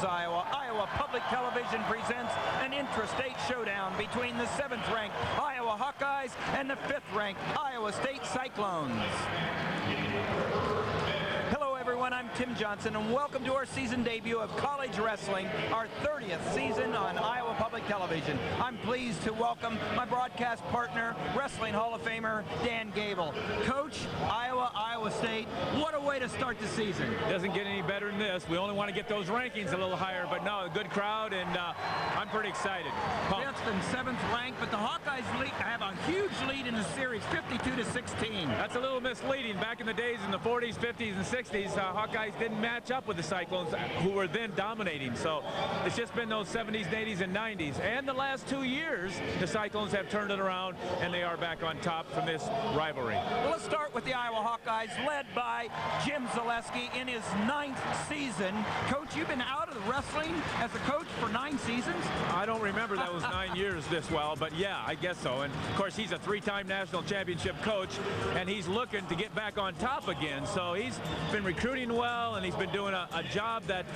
Athens, Iowa. Iowa Public Television presents an intrastate showdown between the 7th-ranked Iowa Hawkeyes and the 5th-ranked Iowa State Cyclones. Hello everyone, I'm Tim Johnston and welcome to our season debut of college wrestling, our 30th season on Iowa Public Television. I'm pleased to welcome my broadcast partner, Wrestling Hall of Famer Dan Gable. Coach, Iowa State, what a way to start the season. Doesn't get any better than this. We only want to get those rankings a little higher, but no, a good crowd, and I'm pretty excited. Johnston 7th ranked, but the Hawkeyes have a huge lead in the series, 52-16. That's a little misleading. Back in the days in the 40s, 50s, and 60s, Hawkeyes didn't match up with the Cyclones, who were then dominating. So it's just been those 70s, 80s, and 90s. And the last 2 years, the Cyclones have turned it around, and they are back on top from this rivalry. Well, let's start with the Iowa Hawkeyes, led by Jim Zaleski in his 9th season. Coach, you've been out of wrestling as a coach for 9 seasons? I don't remember that was 9 years this well, but yeah, I guess so. And of course, he's a 3-time national championship coach, and he's looking to get back on top again. So he's been recruiting well, and he's been doing a job that,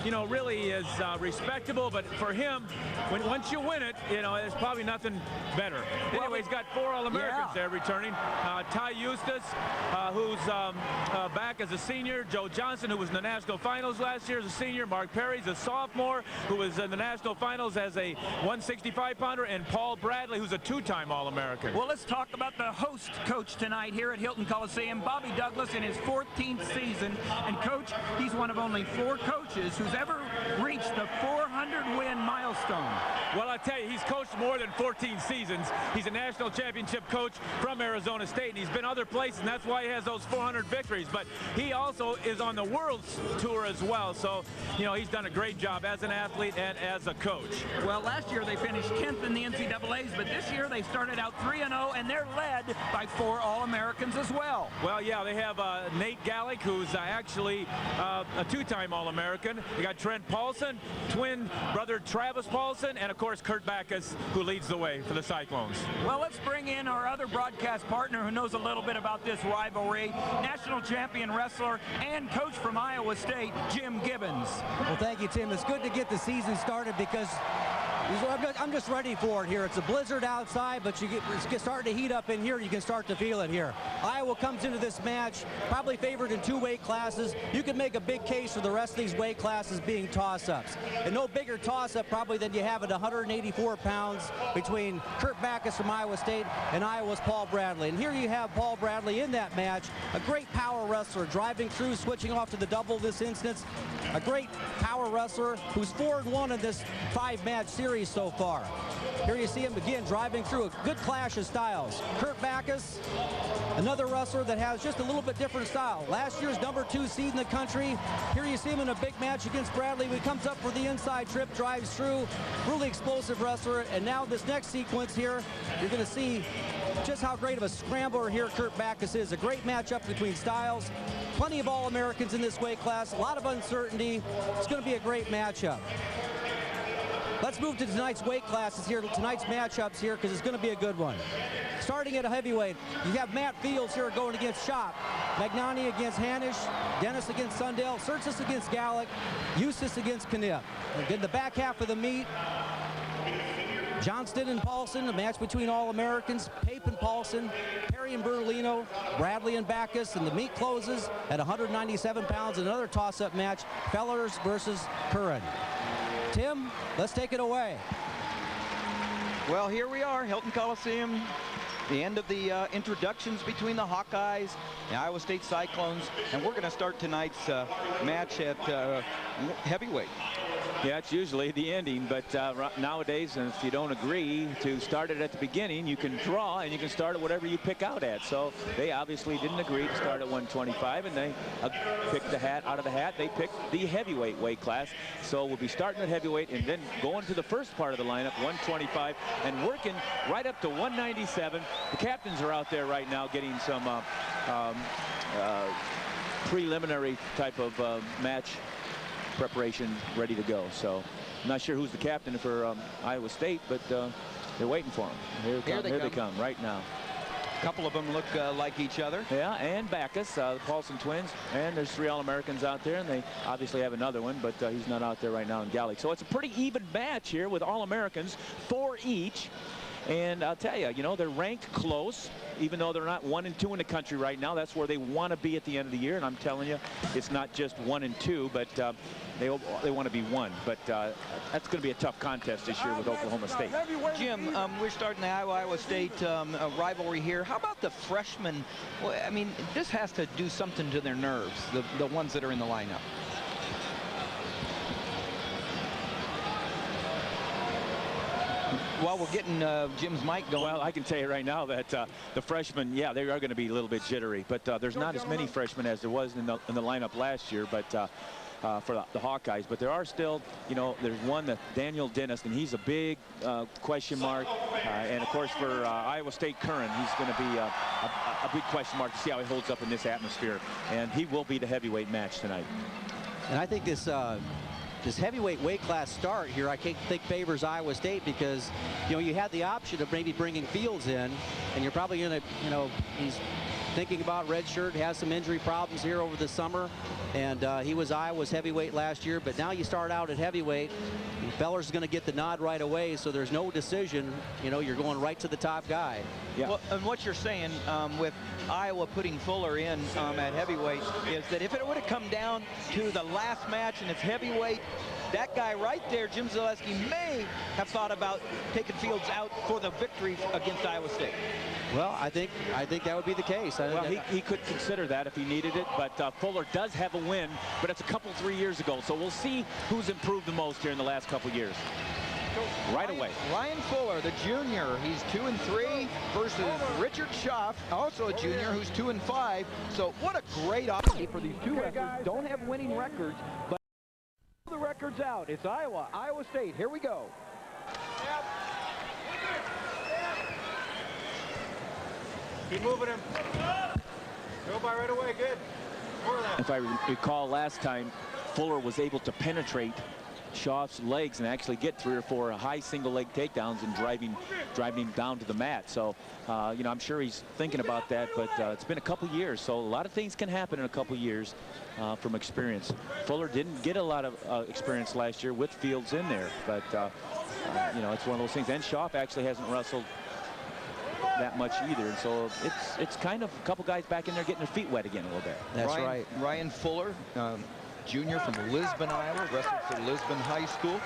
you know, really is respectable. But for him, once you win it, you know, there's probably nothing better. Anyway, he's got 4 All-Americans there returning. Eustice, who's back as a senior. Joe Johnston, who was in the national finals last year as a senior. Mark Perry's a sophomore, who was in the national finals as a 165-pounder. And Paul Bradley, who's a 2-time All-American. Well, let's talk about the host coach tonight here at Hilton Coliseum, Bobby Douglas, in his 14th season. And coach, he's one of only 4 coaches who's ever reached the 400-win milestone. Well, I tell you, he's coached more than 14 seasons. He's a national championship coach from Arizona State, and he's been other places, and that's why he has those 400 victories. But he also is on the world tour as well. So, you know, he's done a great job as an athlete and as a coach. Well, last year they finished 10th in the NCAAs, but this year they started out 3-0, and they're led by 4 All-Americans as well. Well, yeah, they have Nate Gallick, who's actually a 2-time All-American. They got Trent Paulson, twin brother Travis Paulson, and of course Kurt Backus, who leads the way for the Cyclones. Well, let's bring in our other broadcast partner who knows a little bit about this rivalry, national champion wrestler and coach from Iowa State, Jim Gibbons. Well, thank you, Tim. It's good to get the season started because I'm just ready for it here. It's a blizzard outside, but it's starting to heat up in here. You can start to feel it here. Iowa comes into this match probably favored in 2 weight classes. You can make a big case for the rest of these weight classes being toss-ups. And no bigger toss-up probably than you have at 184 pounds between Kurt Backus from Iowa State and Iowa's Paul Bradley. And here you have Paul Bradley in that match, a great power wrestler, driving through, switching off to the double this instance. A great power wrestler who's 4-1 in this 5-match series so far. Here you see him again driving through a good clash of styles. Kurt Backus, another wrestler that has just a little bit different style. Last year's #2 seed in the country. Here you see him in a big match against Bradley. He comes up for the inside trip, drives through. Really explosive wrestler. And now this next sequence here, you're going to see just how great of a scrambler here Kurt Backus is. A great matchup between styles. Plenty of All-Americans in this weight class. A lot of uncertainty. It's going to be a great matchup. Let's move to tonight's weight classes here, tonight's matchups here, because it's going to be a good one. Starting at a heavyweight, you have Matt Fields here going against Schopf. Magnani against Hanisch. Dennis against Sundell. Tsirtsis against Gallick. Eustice against Knipp. In the back half of the meet, Johnston and Paulson, a match between All-Americans. Pape and Paulson, Perry and Bertolino, Bradley and Backus, and the meet closes at 197 pounds. Another toss-up match, Fellers versus Curran. Tim, let's take it away. Well, here we are, Hilton Coliseum. The end of the introductions between the Hawkeyes, the Iowa State Cyclones, and we're going to start tonight's match at heavyweight. Yeah, it's usually the ending, but nowadays, if you don't agree to start it at the beginning, you can draw and you can start at whatever you pick out at. So they obviously didn't agree to start at 125, and they picked the hat out of the hat. They picked the heavyweight weight class. So we'll be starting at heavyweight and then going to the first part of the lineup, 125, and working right up to 197. The captains are out there right now getting some preliminary type of match preparation ready to go. So I'm not sure who's the captain for Iowa State, but they're waiting for him. Here they come right now. A couple of them look like each other. Yeah, and Backus, the Paulson twins. And there's 3 All-Americans out there, and they obviously have another one, but he's not out there right now in Gallick. So it's a pretty even match here with All-Americans, 4 each. And I'll tell you, they're ranked close, even though they're not 1 and 2 in the country right now. That's where they want to be at the end of the year. And I'm telling you, it's not just 1 and 2, but they want to be 1. But that's going to be a tough contest this year with Oklahoma State. Jim, we're starting the Iowa State rivalry here. How about the freshmen? Well, I mean, this has to do something to their nerves, the ones that are in the lineup. While we're getting Jim's mic going. Well, I can tell you right now that the freshmen, yeah, they are going to be a little bit jittery. But there's not as many freshmen as there was in the lineup last year. But for the Hawkeyes, but there are still, there's one, that Daniel Dennis, and he's a big question mark. And of course, for Iowa State, Curran, he's going to be a big question mark to see how he holds up in this atmosphere. And he will be the heavyweight match tonight. And I think this heavyweight weight class start here, I think favors Iowa State because, you had the option of maybe bringing Fields in, and you're probably going to, he's thinking about redshirt, has some injury problems here over the summer, and he was Iowa's heavyweight last year, but now you start out at heavyweight. Feller's going to get the nod right away, so there's no decision. You're going right to the top guy. Yeah. Well, and what you're saying with Iowa putting Fuller in at heavyweight is that if it would have come down to the last match and it's heavyweight, that guy right there, Jim Zaleski, may have thought about taking Fields out for the victory against Iowa State. Well, I think that would be the case. Well, he could consider that if he needed it, but Fuller does have a win, but it's a 3 years ago. So we'll see who's improved the most here in the last couple years. Right away. Ryan Fuller, the junior, he's 2-3 versus Richard Schopf, also a junior, who's 2-5. So what a great opportunity for these two wrestlers. Don't have winning records, but the records out. It's Iowa State. Here we go. Keep moving him. Go by right away. Good. More of that. If I recall last time, Fuller was able to penetrate Schopf's legs and actually get 3 or 4 high single leg takedowns and driving him down to the mat. So, I'm sure he's thinking about that, but it's been a couple years. So a lot of things can happen in a couple years from experience. Fuller didn't get a lot of experience last year with Fields in there, but, it's one of those things. And Schopf actually hasn't wrestled that much either, and so it's kind of a couple guys back in there getting their feet wet again a little bit. That's right. Ryan Fuller, junior from Lisbon, Iowa, wrestled for Lisbon High School,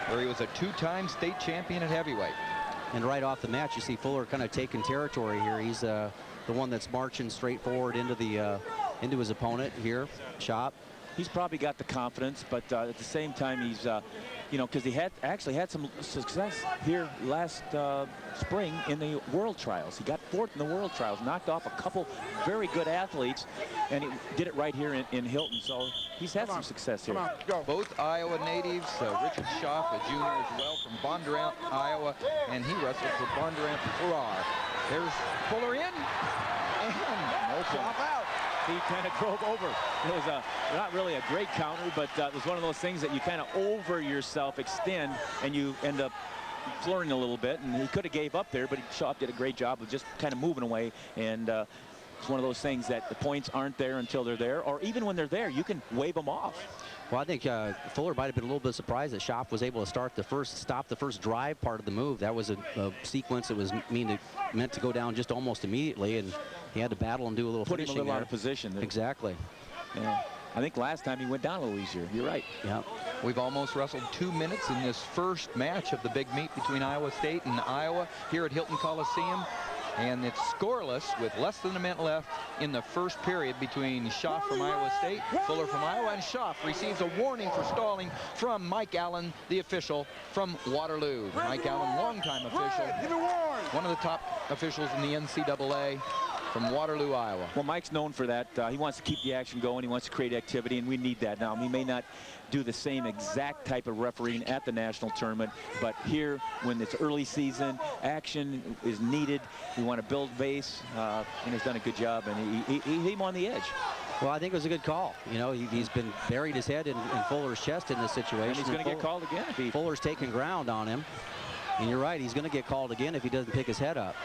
where he was a 2-time state champion at heavyweight. And right off the match, you see Fuller kind of taking territory here. He's the one that's marching straight forward into his opponent here, Schopf. He's probably got the confidence, but at the same time, he's because he actually had some success here last spring in the World Trials. He got 4th in the World Trials, knocked off a couple very good athletes, and he did it right here in Hilton. So he's had some success here. Both Iowa natives, Richard Schopf, a junior as well, from Bondurant, Iowa, and he wrestled for Bondurant Farrar. There's Fuller in, and no Schopf out. He kind of drove over. It was not really a great counter, but it was one of those things that you kind of over yourself, extend, and you end up flooring a little bit. And he could have gave up there, but Schopf did a great job of just kind of moving away. And it's one of those things that the points aren't there until they're there, or even when they're there, you can wave them off. Well, I think Fuller might have been a little bit surprised that Schopf was able to stop the first drive part of the move. That was a sequence that was meant to go down just almost immediately, and he had to battle and do a little put him a little there. out of position. Exactly. Yeah. I think last time he went down a little easier. You're right. Yeah. We've almost wrestled 2 minutes in this first match of the big meet between Iowa State and Iowa here at Hilton Coliseum. And it's scoreless with less than a minute left in the first period between Schopf from Iowa State, Fuller from Iowa, and Schopf receives a warning for stalling from Mike Allen, the official from Waterloo. Mike Allen, longtime official, one of the top officials in the NCAA from Waterloo, Iowa. Well, Mike's known for that. He wants to keep the action going. He wants to create activity, and we need that now. He may not do the same exact type of refereeing at the national tournament, but here, when it's early season, action is needed. We want to build base, and he's done a good job, and he hit him on the edge. Well, I think it was a good call. He's been buried his head in Fuller's chest in this situation. And he's going to get called again. If Fuller's taking ground on him, and you're right, he's going to get called again if he doesn't pick his head up.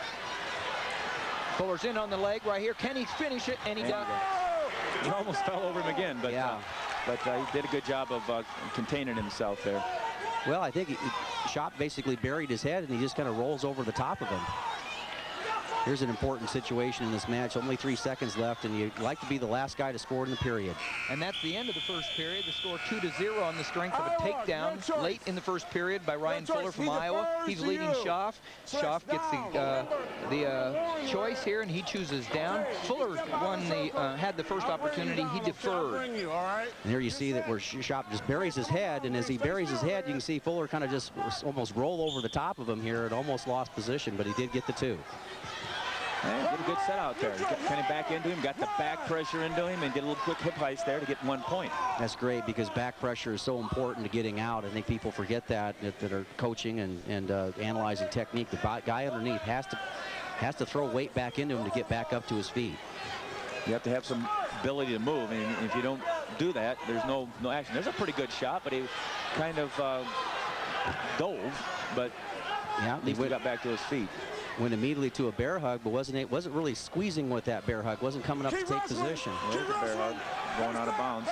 Fuller's in on the leg right here. Can he finish it? And he does. He almost fell over him again, but Yeah. He did a good job of containing himself there. Well, I think Schopf basically buried his head, and he just kind of rolls over the top of him. Here's an important situation in this match. Only 3 seconds left, and you'd like to be the last guy to score in the period. And that's the end of the first period. The score 2-0 on the strength of a takedown late in the first period by Ryan Fuller from Iowa. He's leading Schopf. Schopf gets the choice here, and he chooses down. Fuller had the first opportunity. He deferred. And here you see that where Schopf just buries his head, and as he buries his head, you can see Fuller kind of just almost roll over the top of him here and almost lost position, but he did get the 2. And did a good set out there. He kept kind of back into him, got the back pressure into him, and get a little quick hip heist there to get 1 point. That's great, because back pressure is so important to getting out. I think people forget that are coaching and analyzing technique. The guy underneath has to throw weight back into him to get back up to his feet. You have to have some ability to move, and if you don't do that, there's no action. There's a pretty good shot, but he kind of dove, but yeah, at least he got back to his feet. Went immediately to a bear hug, but wasn't really squeezing with that bear hug. Wasn't coming up to take position. There's a bear hug going out of bounds.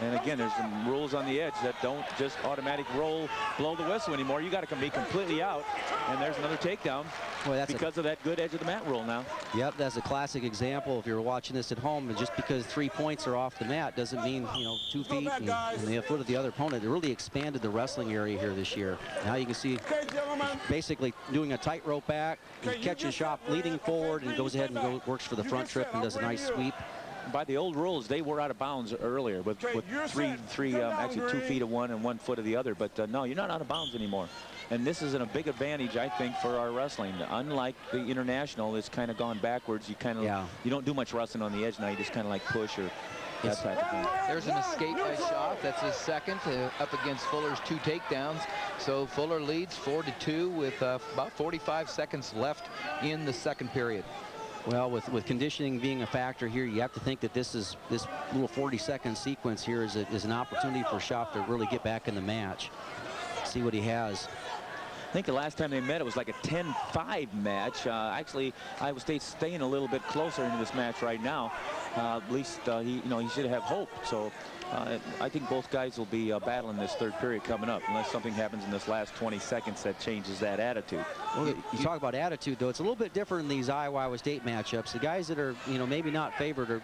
And again, there's some rules on the edge that don't just automatic blow the whistle anymore. You got to be completely out. And there's another takedown because of that good edge of the mat rule now. Yep, that's a classic example. If you're watching this at home, and just because 3 points are off the mat doesn't mean 2 feet and the foot of the other opponent. It really expanded the wrestling area here this year. Now you can see basically doing a tightrope back, he catches Schopf leading forward and goes ahead and works for the front trip and does a nice sweep. By the old rules, they were out of bounds earlier with actually 2 feet of one and 1 foot of the other. But no, you're not out of bounds anymore. And this is a big advantage, I think, for our wrestling. Unlike the international, it's kind of gone backwards. You you don't do much wrestling on the edge now. You just kind of like push or that type of thing. There's an escape by Schopf. That's his second up against Fuller's 2 takedowns. So Fuller leads 4-2 with about 45 seconds left in the second period. Well, with conditioning being a factor here, you have to think that this little 40-second sequence here is an opportunity for Schopf to really get back in the match, see what he has. I think the last time they met, it was like a 10-5 match. Actually, Iowa State's staying a little bit closer into this match right now. At least he should have hope. So I think both guys will be battling this third period coming up, unless something happens in this last 20 seconds that changes that attitude. Well, you talk about attitude, though. It's a little bit different in these Iowa State matchups. The guys that are, maybe not favored or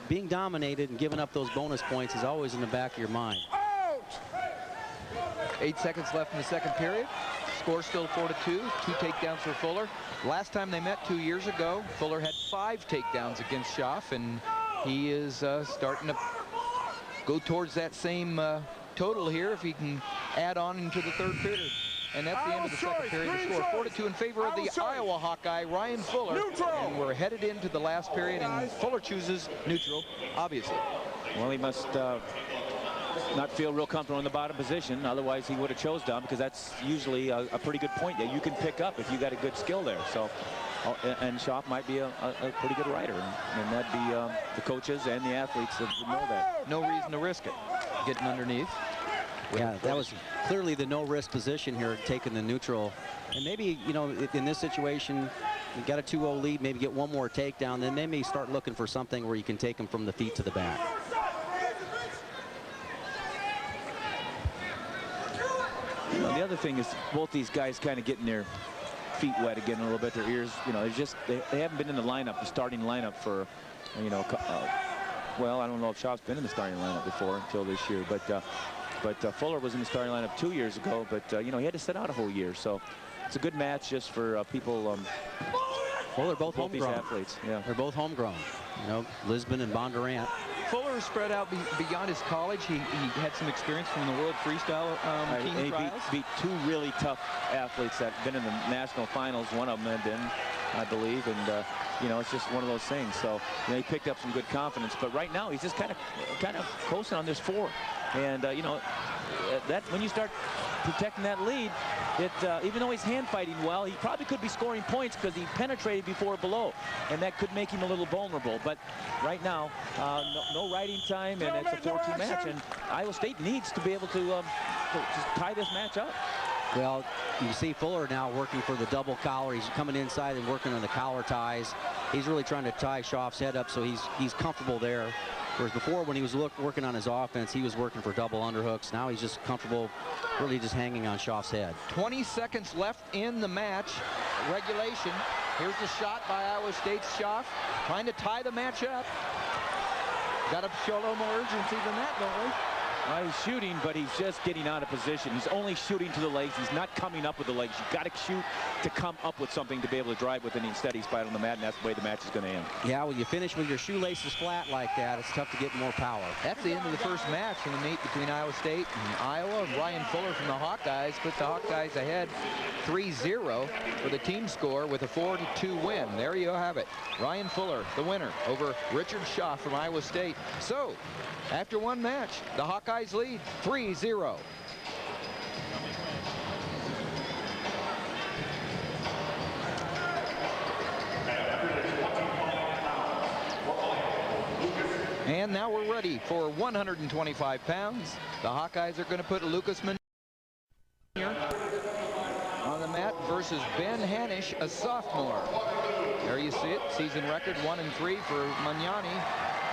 being dominated and giving up those bonus points is always in the back of your mind. 8 seconds left in the second period. Score still 4-2. 2 takedowns for Fuller. Last time they met 2 years ago, Fuller had 5 takedowns against Schopf, and he is starting to go towards that same total here if he can add on into the third period. And that's the end of the second period. The score 4-2 in favor of the Iowa Hawkeye, Ryan Fuller. And we're headed into the last period, and Fuller chooses neutral, obviously. Well, he must not feel real comfortable in the bottom position. Otherwise, he would have chose down, because that's usually a pretty good point that you can pick up if you got a good skill there. So, and Schopf might be a pretty good rider, and that'd be the coaches and the athletes that would know that. No reason to risk it. Getting underneath. Yeah, that was clearly the no-risk position here, taking the neutral. And maybe, in this situation, you got a 2-0 lead, maybe get one more takedown, then they may start looking for something where you can take them from the feet to the back. The other thing is both these guys kind of getting their feet wet again a little bit, their ears, they haven't been in the lineup, the starting lineup for, well, I don't know if Schopf's been in the starting lineup before until this year, but Fuller was in the starting lineup 2 years ago, but, he had to sit out a whole year, so it's a good match just for people. Well, they're both homegrown. Athletes, yeah. They're both homegrown, Lisbon and Bondurant. Fuller spread out beyond his college. He had some experience from the World Freestyle team trials. He beat 2 really tough athletes that have been in the national finals. One of them had been, I believe, and it's just one of those things. So he picked up some good confidence. But right now he's just kind of coasting on this 4, and that when you start protecting that lead, even though he's hand fighting well, he probably could be scoring points because he penetrated before below, and that could make him a little vulnerable. But right now, no riding time, and it's a 4-2 match, and Iowa State needs to be able to tie this match up. Well, you see Fuller now working for the double collar. He's coming inside and working on the collar ties. He's really trying to tie Schopf's head up so he's comfortable there. Whereas before, when he was working on his offense, he was working for double underhooks. Now he's just comfortable, really just hanging on Schopf's head. 20 seconds left in the match. Regulation. Here's the shot by Iowa State's Schopf, trying to tie the match up. Got to show a little more urgency than that, don't we? He's shooting, but he's just getting out of position. He's only shooting to the legs. He's not coming up with the legs. You've got to shoot to come up with something to be able to drive with it. Instead, he's fighting on the mat, and that's the way the match is going to end. Yeah, when you finish with your shoelaces flat like that, it's tough to get more power. That's the end of the first match in the meet between Iowa State and Iowa. Ryan Fuller from the Hawkeyes put the Hawkeyes ahead 3-0 for the team score with a 4-2 win. There you have it. Ryan Fuller, the winner, over Richard Schopf from Iowa State. So, after one match, the Hawkeyes lead 3-0. And now we're ready for 125 pounds. The Hawkeyes are going to put Lucas Magnani on the mat versus Ben Hanisch, a sophomore. There you see it. Season record 1-3 for Magnani.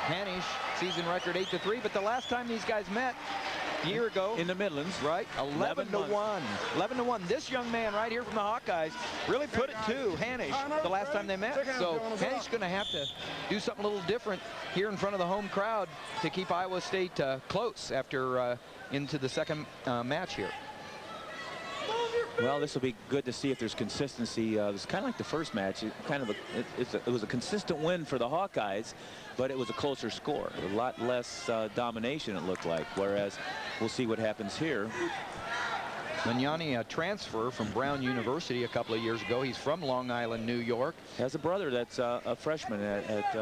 Hanisch, season record 8-3. But the last time these guys met, a year ago in the Midlands, right? 11-1. 11-1. This young man right here from the Hawkeyes really put it to Hanisch the last time they met. So Hanisch's going to have to do something a little different here in front of the home crowd to keep Iowa State close after into the second match here. Well, this will be good to see if there's consistency. It's kind of like the first match. It was a consistent win for the Hawkeyes, but it was a closer score. A lot less domination, it looked like. Whereas we'll see what happens here. Magnani, a transfer from Brown University a couple of years ago. He's from Long Island, New York. Has a brother that's a freshman at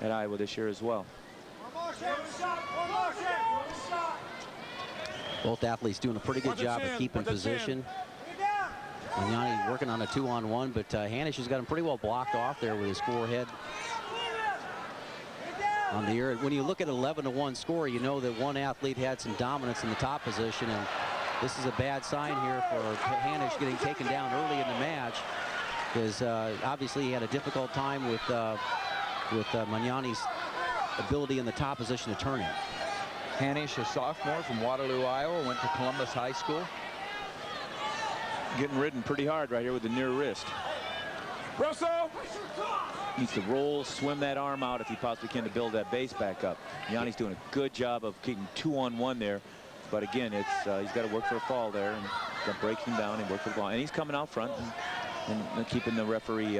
Iowa this year as well. Both athletes doing a pretty good job of keeping position. Magnani working on a 2-on-1, but Hanisch has got him pretty well blocked off there with his forehead on the air. When you look at an 11-1 score, you know that one athlete had some dominance in the top position, and this is a bad sign here for Hanisch getting taken down early in the match, because obviously he had a difficult time with Magnani's ability in the top position to turn him. Hanisch, a sophomore from Waterloo, Iowa, went to Columbus High School. Getting ridden pretty hard right here with the near wrist. Russell! Needs to roll, swim that arm out if he possibly can to build that base back up. Yanni's doing a good job of keeping 2-on-1 there. But again, it's he's got to work for a fall there and break him down and work for the ball. And he's coming out front and keeping the referee.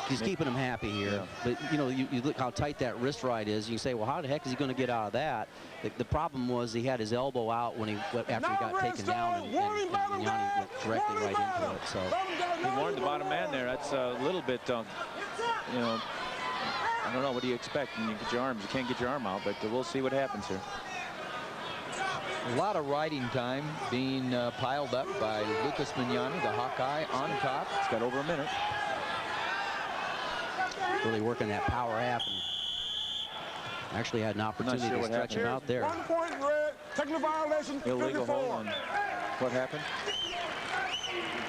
He's keeping him happy here. Yeah. But, you know, you look how tight that wrist right is. You say, well, how the heck is he going to get out of that? The problem was he had his elbow out when after he got taken down, and Yanni went directly right into it. So he warned the bottom man there. That's a little bit, you know, I don't know. What do you expect when you get your arms? You can't get your arm out, but we'll see what happens here. A lot of riding time being piled up by Lucas Magnani, the Hawkeye, on top. It's got over a minute. Really working that power half, and actually had an opportunity to stretch him out there. 1 point red, technical violation, illegal hold on. What happened?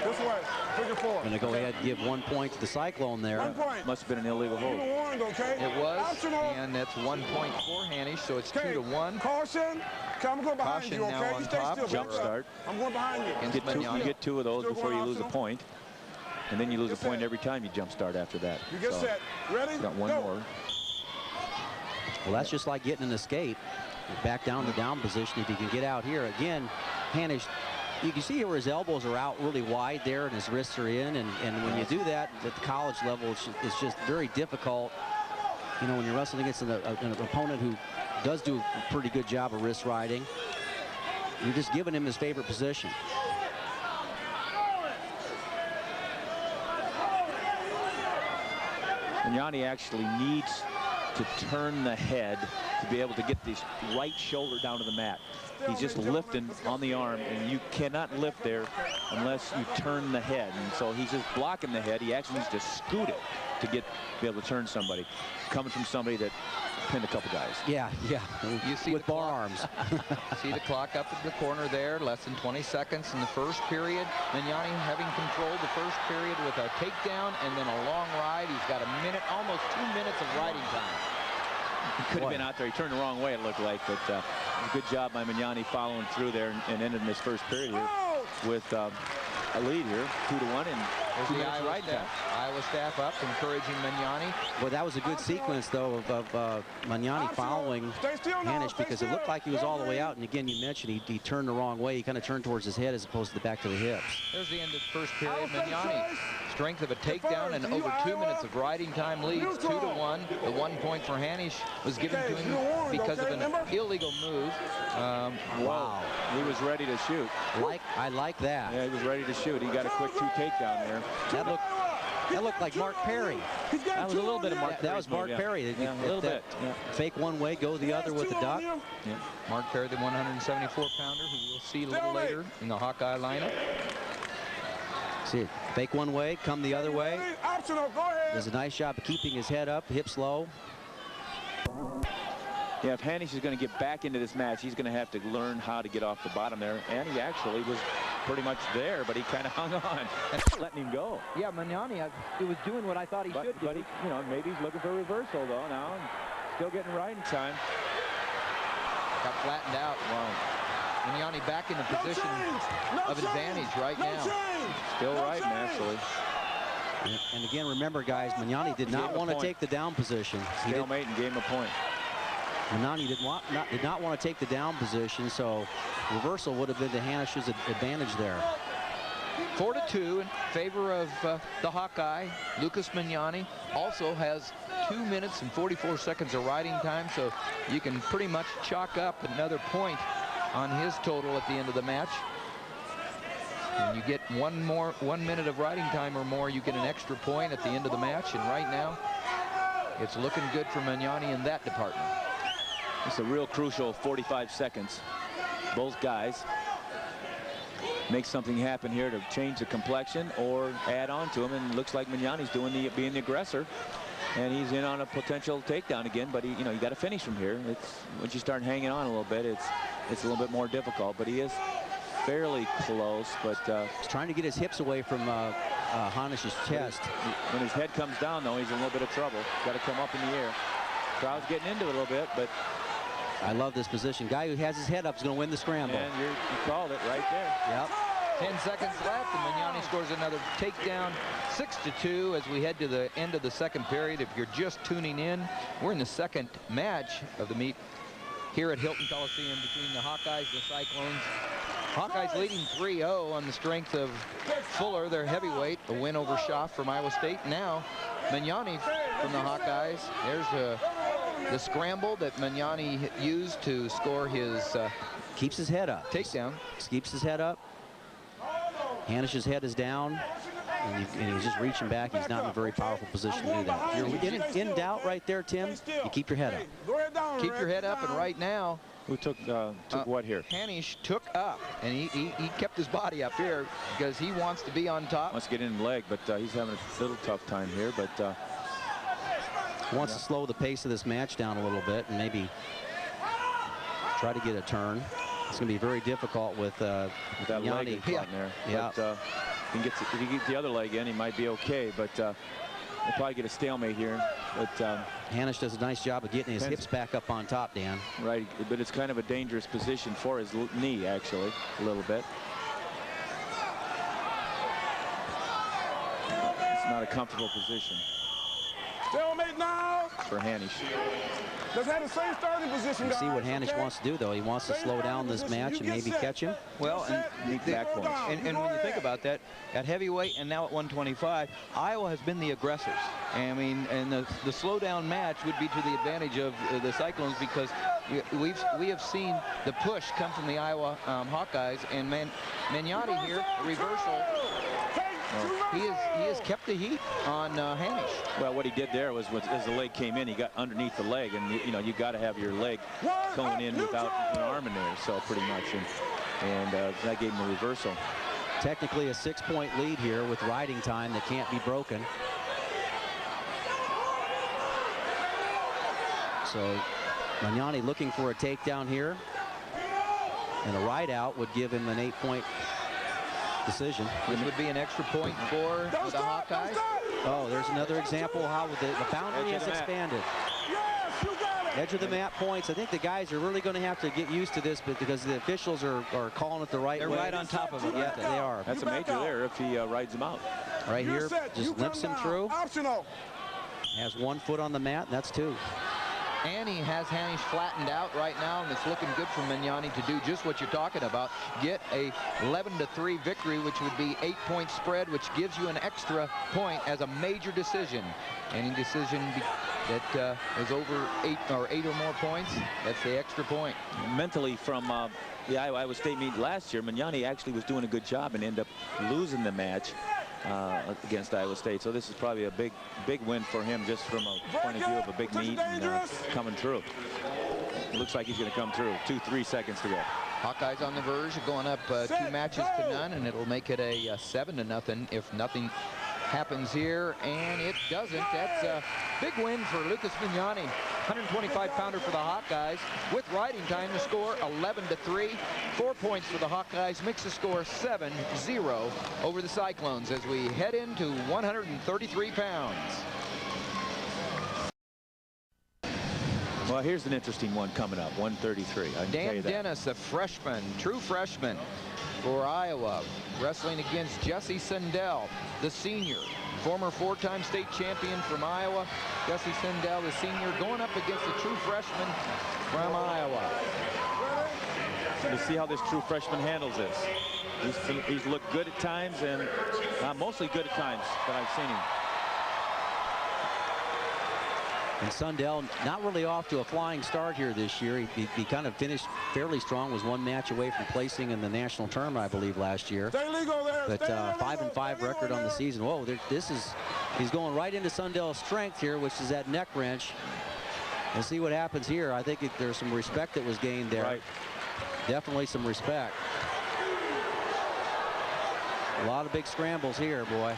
This way, figure 4. Going to go ahead and give 1 point to the Cyclone there. 1 point. Must have been an illegal hold. It was, and that's 1 point for Hanisch, so it's 2-1. Caution. I'm going behind you, okay? Now on top. Jump start. I'm going behind you. You get 2 of those before you lose a point. And then you lose a point every time you jump start after that. You get set. Ready? Got one more. Well, that's just like getting an escape. Back down to down position. If you can get out here again, Hanisch, you can see where his elbows are out really wide there and his wrists are in. And when you do that at the college level, it's just very difficult. You know, when you're wrestling against an opponent who does do a pretty good job of wrist riding, you're just giving him his favorite position. Yanni actually needs to turn the head to be able to get this right shoulder down to the mat. He's just lifting on the arm, and you cannot lift there unless you turn the head. And so he's just blocking the head. He actually needs to scoot it to be able to turn somebody. Coming from somebody that pinned a couple guys. Yeah. You see with the bar clock. arms. See the clock up at the corner there. Less than 20 seconds in the first period. Magnani having controlled the first period with a takedown and then a long ride. He's got a minute, almost 2 minutes of riding time. He could have been out there. He turned the wrong way, it looked like. But good job by Magnani following through there and ended this first period here with a lead here, 2-1, and there's the Iowa staff up, encouraging Magnani. Well, that was a good sequence, though, of Magnani following Hanisch, because it looked like he was all the way out. And again, you mentioned he turned the wrong way. He kind of turned towards his head as opposed to the back to the hips. There's the end of the first period. Magnani, strength of a takedown and over 2 minutes of riding time, leads 2-1. The 1 point for Hanisch was given to him because of an illegal move. Wow. He was ready to shoot. I like that. Yeah, he was ready to shoot. He got a quick 2 takedown there. That looked like Mark Perry. That was a little bit of Mark. That was Mark Perry. Yeah, a little bit. Yeah. Fake one way, go the other with the duck. Yeah. Mark Perry, the 174-pounder, who we'll see a little later in the Hawkeye lineup. See it. Fake one way, come the other way. Does a nice job of keeping his head up, hips low. Yeah, if Hanisch is going to get back into this match, he's going to have to learn how to get off the bottom there. And he actually was pretty much there, but he kind of hung on and letting him go. Yeah, Magnani, he was doing what I thought he should do. But he, maybe he's looking for a reversal though now, and still getting riding time. Got flattened out. Wow. Magnani back in a position of advantage right now. Still riding, actually. And again, remember, guys, Magnani did not want to take the down position. Stalemate and gave him a point. Magnani did not want to take the down position, so reversal would have been to Hanisch's advantage there. 4-2 in favor of the Hawkeye. Lucas Magnani also has 2 minutes and 44 seconds of riding time, so you can pretty much chalk up another point on his total at the end of the match. When you get 1 minute of riding time or more, you get an extra point at the end of the match, and right now it's looking good for Magnani in that department. It's a real crucial 45 seconds. Both guys make something happen here to change the complexion or add on to him, and it looks like Magnani's being the aggressor, and he's in on a potential takedown again. But you got to finish from here. It's once you start hanging on a little bit, it's a little bit more difficult. But he is fairly close. But he's trying to get his hips away from Hanisch's chest. When his head comes down, though, he's in a little bit of trouble. Got to come up in the air. Crowd's getting into it a little bit, but. I love this position. Guy who has his head up is going to win the scramble. And you called it right there. Yep. 10 seconds left, and Magnani scores another takedown. 6-2 as we head to the end of the second period. If you're just tuning in, we're in the second match of the meet here at Hilton Coliseum between the Hawkeyes and the Cyclones. Hawkeyes leading 3-0 on the strength of Fuller, their heavyweight, a win over Schopf from Iowa State. Now, Magnani from the Hawkeyes. There's the scramble that Magnani used to score his keeps his head up. Takedown. Keeps his head up. Hanisch's head is down, and he's just reaching back. He's not in a very powerful position to do that. You're in doubt right there, Tim. You keep your head up. Keep your head up, and right now. Who took what here? Hanisch took up, and he kept his body up here because he wants to be on top. Wants to get in the leg, but he's having a little tough time here, but. Wants to slow the pace of this match down a little bit and maybe try to get a turn. It's going to be very difficult with that leg in front there. Yeah. But, if he gets the other leg in, he might be okay. But he'll probably get a stalemate here. But Hanisch does a nice job of getting his hips back up on top, Dan. Right, but it's kind of a dangerous position for his knee, actually, a little bit. It's not a comfortable position. Stalemate now for Hanisch. Let's have the same starting position, guys. See what Hanisch wants to do, though. He wants to slow down this match and maybe catch him. Well, and when you think about that, at heavyweight and now at 125, Iowa has been the aggressors. I mean, and the slowdown match would be to the advantage of the Cyclones because we have seen the push come from the Iowa Hawkeyes, and Magnani here, reversal. He has kept the heat on Hanisch. Well, what he did there was, as the leg came in, he got underneath the leg, and you got to have your leg going in without an arm in there, so pretty much, and that gave him a reversal. Technically a 6-point lead here with riding time that can't be broken. So Magnani looking for a takedown here. And a ride out would give him an 8-point decision. This would be an extra point for the Hawkeyes. Oh, there's another example how the boundary has expanded. Edge of the mat points. I think the guys are really going to have to get used to this, but because the officials are calling it the right way. They're right on top of it. Yeah, they are. That's a major error if he rides him out. Right here, just limps him through. Optional. Has 1 foot on the mat, and that's 2. And he has Hanisch flattened out right now, and it's looking good for Magnani to do just what you're talking about. Get a 11-3 victory, which would be 8-point spread, which gives you an extra point as a major decision. Any decision that is over 8 or more points, that's the extra point. Mentally, from the Iowa State meet last year, Magnani actually was doing a good job and ended up losing the match against Iowa State. So this is probably a big win for him, just from a point of view of a big meet and coming through. It looks like he's going to come through. 3 seconds to go. Hawkeyes on the verge of going up 2 matches to none, and it'll make it a 7-0 if nothing happens here, and it doesn't. That's a big win for Lucas Magnani. 125-pounder for the Hawkeyes with riding time. The score 11-3. 4 points for the Hawkeyes. Makes the score 7-0 over the Cyclones as we head into 133 pounds. Well, here's an interesting one coming up. 133. I can tell you that. Dan Dennis, a freshman, true freshman for Iowa, wrestling against Jesse Sundell, the senior, former 4-time state champion from Iowa. Jesse Sundell, the senior, going up against a true freshman from Iowa. We'll see how this true freshman handles this. He's looked good at times, and mostly good at times that I've seen him. And Sundell not really off to a flying start here this year. He kind of finished fairly strong, was 1 match away from placing in the national tournament, I believe, last year. But 5-5 record on the season. Whoa, he's going right into Sundell's strength here, which is that neck wrench. We'll see what happens here. I think there's some respect that was gained there. Right. Definitely some respect. A lot of big scrambles here, boy.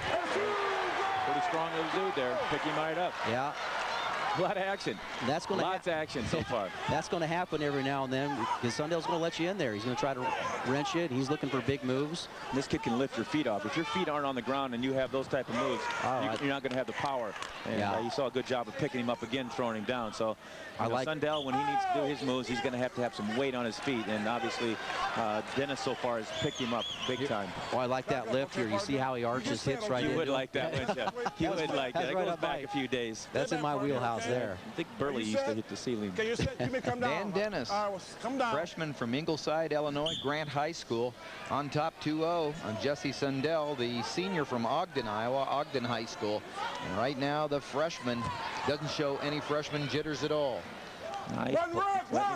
Pretty strong little dude there. Pick him right up. Yeah. A lot of action. That's going to lots of action so far. That's going to happen every now and then because Sundell's going to let you in there. He's going to try to wrench it. He's looking for big moves. This kid can lift your feet off. If your feet aren't on the ground and you have those type of moves, you're not going to have the power. And you saw a good job of picking him up again, throwing him down. So Sundell, when he needs to do his moves, he's going to have some weight on his feet. And obviously, Dennis so far has picked him up big time. Oh, I like that lift here. You see how he arches, hits right in. You would like that, wouldn't you? You would like that. It goes back a few days. That's in my wheelhouse there. I think Burley used to hit the ceiling. Dan Dennis, freshman from Ingleside, Illinois, Grant High School, on top 2-0 on Jesse Sundell, the senior from Ogden, Iowa, Ogden High School. And right now, the freshman doesn't show any freshman jitters at all. Let him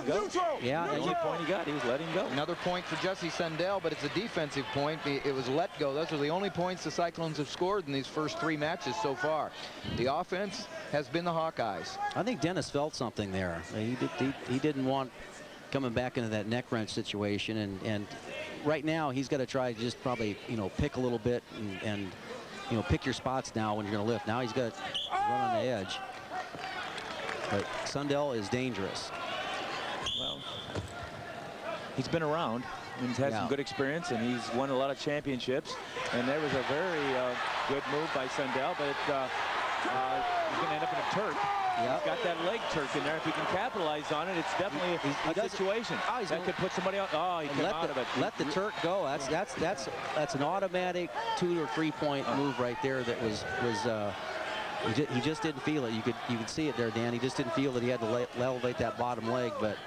go. Yeah, the only point he got, he was letting go. Another point for Jesse Sundell, but it's a defensive point. It was let go. Those are the only points the Cyclones have scored in these first 3 matches so far. The offense has been the Hawkeyes. I think Dennis felt something there. He didn't want coming back into that neck wrench situation, and right now he's got to try to just probably pick a little bit and pick your spots now when you're going to lift. Now he's got to run on the edge. But Sundell is dangerous. Well, he's been around and he's had some good experience, and he's won a lot of championships. And there was a very good move by Sundell, but he's going to end up in a Turk. Yep. He's got that leg Turk in there. If he can capitalize on it, it's definitely a situation that could put somebody out. Oh, he came out of it. Let the Turk go. That's an automatic 2 or 3 point move right there. That was. He just didn't feel it. You could see it there, Dan. He just didn't feel that he had to elevate that bottom leg. But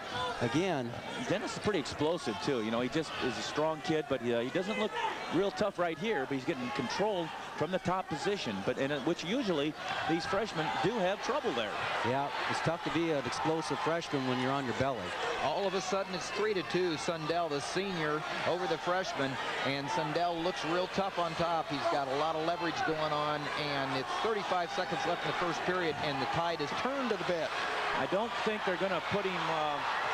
again, Dennis is pretty explosive too. He just is a strong kid, but he doesn't look real tough right here. But he's getting controlled from the top position. But which usually these freshmen do have trouble there. Yeah, it's tough to be an explosive freshman when you're on your belly. All of a sudden, it's 3-2. Sundell, the senior, over the freshman, and Sundell looks real tough on top. He's got a lot of leverage going on, and it's 35 seconds left in the first period, and the tide has turned a bit. I don't think they're going to put him.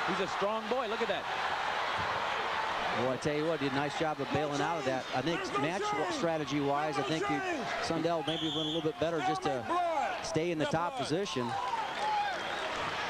He's a strong boy. Look at that. Well, I tell you what, did a nice job of bailing out of that. I think match strategy-wise, I think Sundell maybe went a little bit better just to stay in the top position.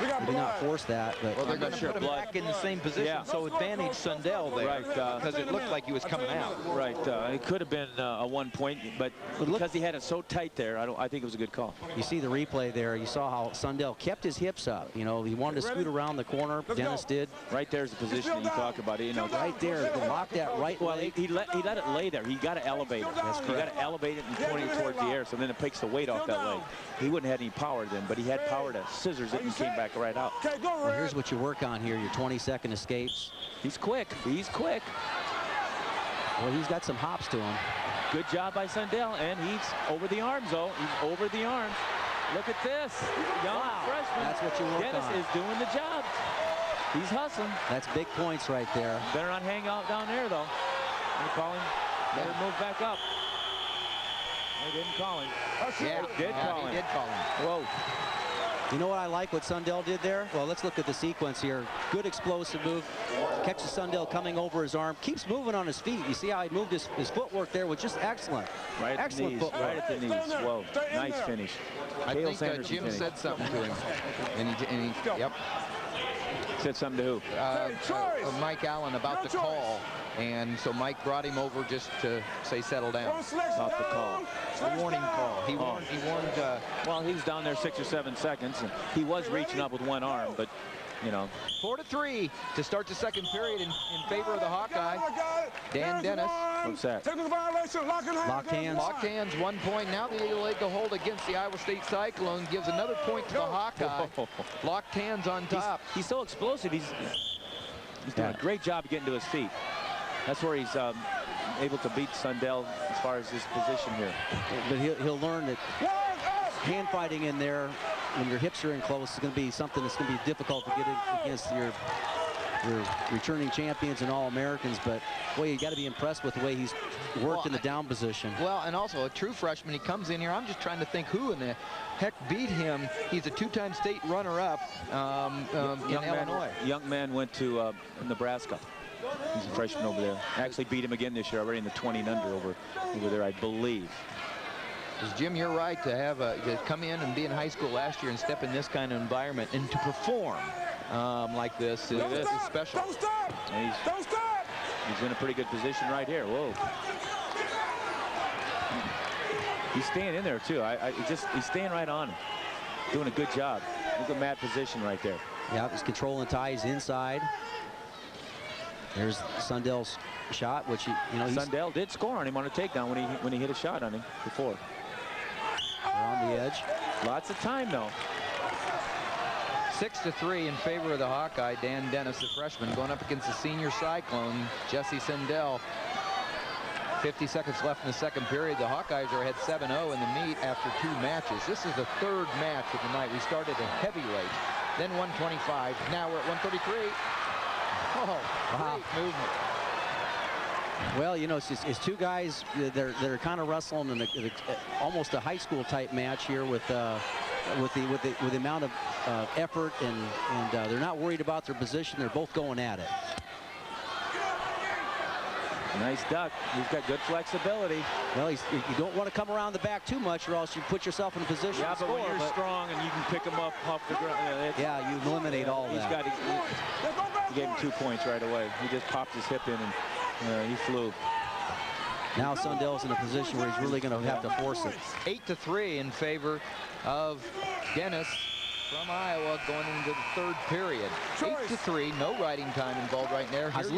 He did not force that, but Well, they're going to put him back in the same position, so advantage Sundell there, Right, because it looked like he was coming out. Right, it could have been a 1 point, but because he had it so tight there, I think it was a good call. you see the replay there. You saw how Sundell kept his hips up. You know, he wanted to scoot around the corner. Dennis did. Right there's the position that you talk about. You know, Right there, lock that right well, leg. he let it lay there. He got to elevate it. That's You correct. got to elevate it and point it towards the air, so then it takes the weight off that leg. He wouldn't have had any power then, but he had power to scissors it and came back right out. Well, here's what you work on here, your 20-second escapes. He's quick. He's quick. Well, he's got some hops to him. Good job by Sundell, and he's over the arms, though. He's over the arms. Look at this. Young freshman. That's what you work Dennis on. is doing the job. He's hustling. That's big points right there. Better not hang out down there, though. They call him. Better move back up. They didn't call him. Yeah, They did call him. He did call him. Whoa. You know what I like what Sundell did there? Well, let's look at the sequence here. Good explosive move. Catches Sundell coming over his arm. Keeps moving on his feet. You see how he moved his footwork there was just excellent. Right at Excellent the knees. footwork. Right at the knees. Whoa. Nice finish. I Dale think Sanderson Jim finish. said something to him. And he yep. Said something to who? Mike Allen about the call. And so Mike brought him over just to say settle down. About the call. A warning call. He warned Well, he was down there 6 or 7 seconds, and he was reaching up with one arm, but, you know. 4-3 to start the second period in favor of the Hawkeye. Dan Dennis. What's that? Locked hands. Locked hands, 1 point. Now the leg to hold against the Iowa State Cyclone gives another point to the Hawkeye. Locked hands on top. He's so explosive. He's doing a great job of getting to his feet. That's where he's able to beat Sundell as far as his position here. But he'll learn that hand fighting in there when your hips are in close is going to be something that's going to be difficult to get against your returning champions and All-Americans. But boy, you got to be impressed with the way he's worked in the down position. Well, and also a true freshman. He comes in here. I'm just trying to think who in the heck beat him. He's a two-time state runner-up in Illinois. Young man went to Nebraska. He's a freshman over there. Actually beat him again this year already in the 20 and under over there, I believe. Jim, you're right to have to come in and be in high school last year and step in this kind of environment and to perform like this is special. Don't stop! Don't stop! He's in a pretty good position right here. Whoa. He's staying in there too. He's staying right on him. Doing a good job. Look at Matt position right there. Yeah, he's controlling ties inside. There's Sundell's shot, which Sundell did score on him on a takedown when he hit a shot on him before. They're on the edge. Lots of time though. 6-3 in favor of the Hawkeye. Dan Dennis, the freshman, going up against the senior Cyclone, Jesse Sundell. 50 seconds left in the second period. The Hawkeyes are ahead 7-0 in the meet after 2 matches. This is the 3rd match of the night. We started at heavyweight, then 125. Now we're at 133. Oh, wow. Great movement. Well, you know, it's two guys that are kind of wrestling in almost a high school type match here with the amount of effort and they're not worried about their position. They're both going at it. Nice duck. He's got good flexibility. Well, you don't want to come around the back too much, or else you put yourself in a position Yeah, to but score. when you're strong and you can pick him up off the ground, yeah, you eliminate all that. He gave him 2 points right away. He just popped his hip in and he flew. Now Sundell's in a position where he's really going to have to force it. 8-3 in favor of Dennis from Iowa going into the 3rd period. 8-3, no riding time involved right there. I was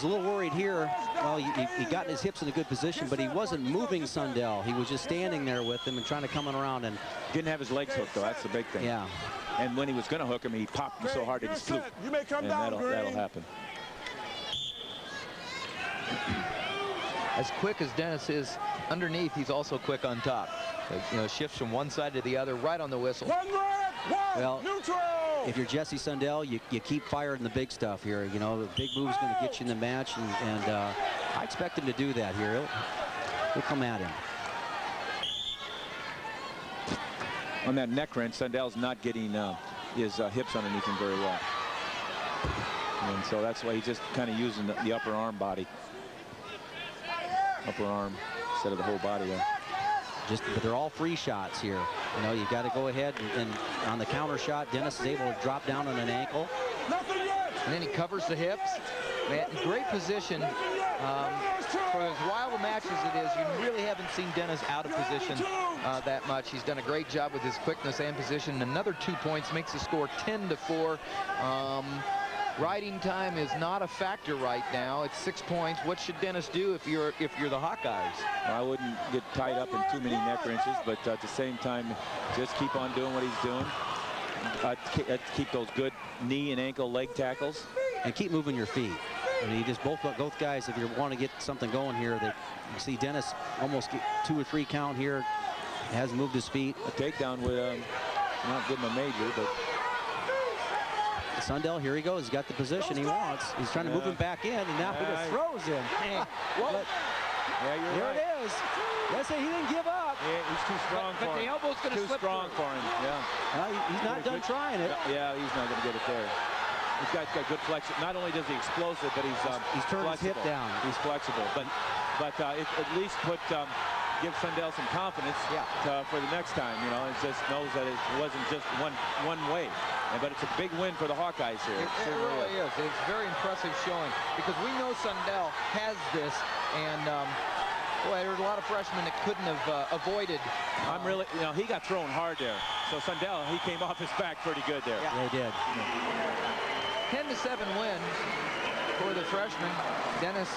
a little worried here. Well, he got his hips in a good position, but he wasn't moving Sundell. He was just standing there with him and trying to come around and didn't have his legs hooked though. That's the big thing. Yeah. And when he was going to hook him, he popped him so hard that he flew. You may come and down, that'll happen. As quick as Dennis is underneath, he's also quick on top. You know, shifts from one side to the other right on the whistle. Well, if you're Jesse Sundell, you keep firing the big stuff here. You know, the big move's going to get you in the match, and I expect him to do that here. He'll come at him. On that neck wrench, Sundell's not getting his hips underneath him very well. And so that's why he's just kind of using the upper arm body. Upper arm instead of the whole body there. But they're all free shots here. You know, you've got to go ahead and on the counter shot, Dennis is able to drop down on an ankle. And then he covers the hips. Man, great position. For as wild a match as it is, you really haven't seen Dennis out of position that much. He's done a great job with his quickness and position. Another 2 points makes the score 10-4. Riding time is not a factor right now. It's 6 points. What should Dennis do if you're the Hawkeyes? Well, I wouldn't get tied up in too many neck wrenches, but at the same time, just keep on doing what he's doing. Keep those good knee and ankle leg tackles. And keep moving your feet. I mean, you just both guys, if you want to get something going here, that you see Dennis almost get 2 or 3 count here. Hasn't moved his feet. A takedown would not give him a major, but Sundell, here he goes. He's got the position he wants. He's trying to move him back in, and now he just throws him. Yeah, you're here right. it is. Let's say he didn't give up. Yeah, he's too strong for him. But the elbow's going to slip. Too strong for him. Yeah. He's not done trying it. Yeah, he's not going to get it there. He's got good flexion. Not only does he explosive, but he's turned flexible. his hip down. He's flexible, but at least give Sundell some confidence for the next time. You know, it just knows that it wasn't just one way. But it's a big win for the Hawkeyes here. It really is. It's very impressive showing because we know Sundell has this, and boy, there's a lot of freshmen that couldn't have avoided. He got thrown hard there. So Sundell, he came off his back pretty good there. Yeah, he did. 10-7 win for the freshman. Dennis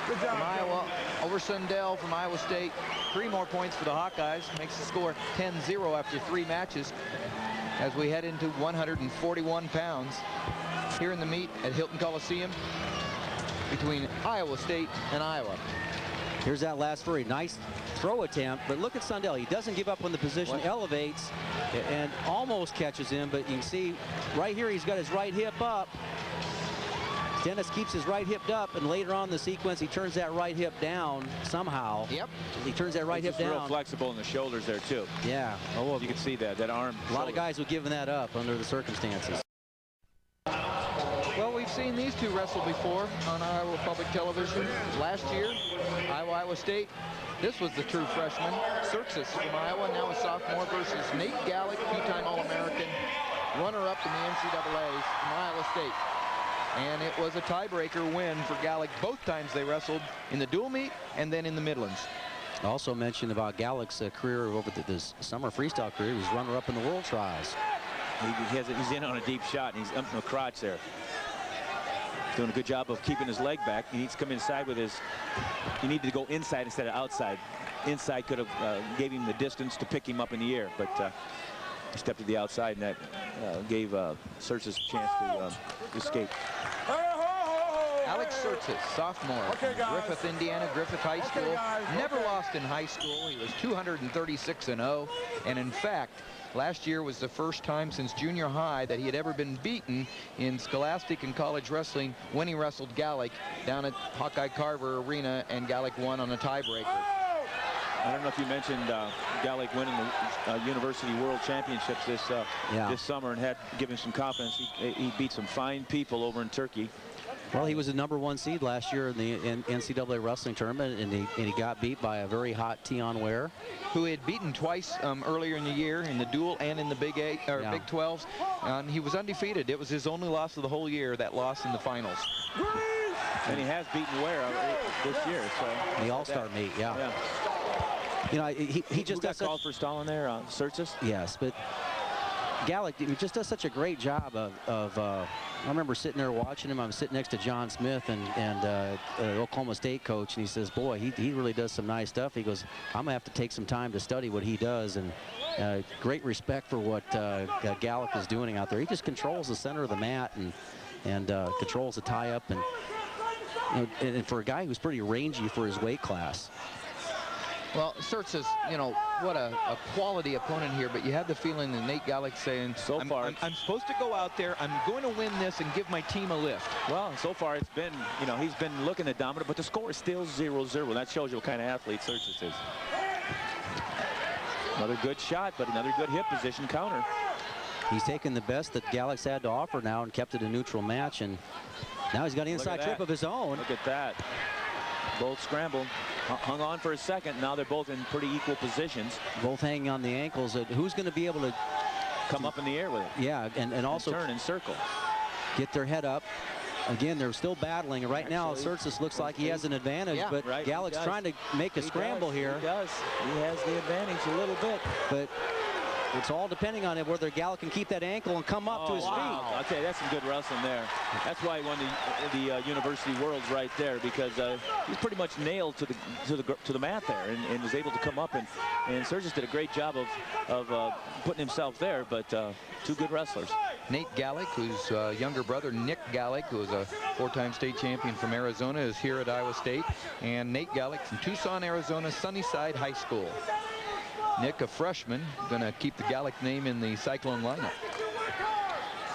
from Iowa over Sundell from Iowa State. 3 more points for the Hawkeyes. Makes the score 10-0 after 3 matches as we head into 141 pounds here in the meet at Hilton Coliseum between Iowa State and Iowa. Here's that last very nice throw attempt, but look at Sundell. He doesn't give up on the position, elevates, and almost catches him, but you can see right here he's got his right hip up. Dennis keeps his right hip up, and later on in the sequence he turns that right hip down somehow. Yep. He turns that right hip down. Real flexible in the shoulders there too. Yeah. Oh, you can see that arm. A lot of guys would give that up under the circumstances. Well, we've seen these two wrestle before on Iowa Public Television. Last year, Iowa State. This was the true freshman, Tsirtsis from Iowa, now a sophomore, versus Nate Gallick, 2-time All-American, runner-up in the NCAAs from Iowa State. And it was a tiebreaker win for Gallick both times they wrestled, in the dual meet and then in the Midlands. Also mentioned about Gallick's career over this summer freestyle career. He was runner-up in the World Trials. He's in on a deep shot, and he's up in the crotch there. Doing a good job of keeping his leg back. He needs to come inside with his. He needed to go inside instead of outside. Inside could have gave him the distance to pick him up in the air, but he stepped to the outside, and that gave Tsirtsis a chance to escape. Alex Tsirtsis, sophomore, Griffith, Indiana, Griffith High School. Never lost in high school. He was 236-0, and in fact, last year was the first time since junior high that he had ever been beaten in scholastic and college wrestling when he wrestled Gallick down at Hawkeye Carver Arena, and Gallick won on a tiebreaker. I don't know if you mentioned Gallick winning the University World Championships this summer and had given some confidence. He beat some fine people over in Turkey. Well, he was the #1 seed last year in the NCAA wrestling tournament, and he got beat by a very hot Tion Ware, who he had beaten twice earlier in the year in the dual and in the Big 12s. And he was undefeated. It was his only loss of the whole year, that loss in the finals. And he has beaten Ware this year. So the All-Star meet, yeah. You know, he just got called for stalling there, Tsirtsis. Yes, but Gallick just does such a great job of I remember sitting there watching him. I'm sitting next to John Smith and Oklahoma State coach, and he says, boy, he really does some nice stuff. He goes, I'm going to have to take some time to study what he does, and great respect for what Gallick is doing out there. He just controls the center of the mat and controls the tie-up, and for a guy who's pretty rangy for his weight class. Well, Tsirtsis, you know, what a quality opponent here, but you have the feeling that Nate Gallick saying, I'm supposed to go out there, I'm going to win this and give my team a lift. Well, so far it's been, you know, he's been looking at dominant, but the score is still 0-0. That shows you what kind of athlete Tsirtsis is. Another good shot, but another good hip position counter. He's taken the best that Gallick's had to offer now and kept it a neutral match, and now he's got an inside trip of his own. Look at that. Both scrambled, hung on for a second. Now they're both in pretty equal positions. Both hanging on the ankles. Who's going to be able to come up in the air with it? Yeah, and also turn and circle. Get their head up. Again, they're still battling. Right now, Tsirtsis looks like he has an advantage, but Gallick's trying to make a scramble here. He does. He has the advantage a little bit. But it's all depending on whether Gallick can keep that ankle and come up to his feet. I'll tell you, that's some good wrestling there. That's why he won the University Worlds right there, because he's pretty much nailed to the mat there, and was able to come up, and Tsirtsis did a great job of putting himself there. But two good wrestlers. Nate Gallick, whose younger brother Nick Gallick, who is a 4-time state champion from Arizona, is here at Iowa State, and Nate Gallick from Tucson, Arizona, Sunnyside High School. Nick, a freshman, going to keep the Gallick name in the Cyclone lineup,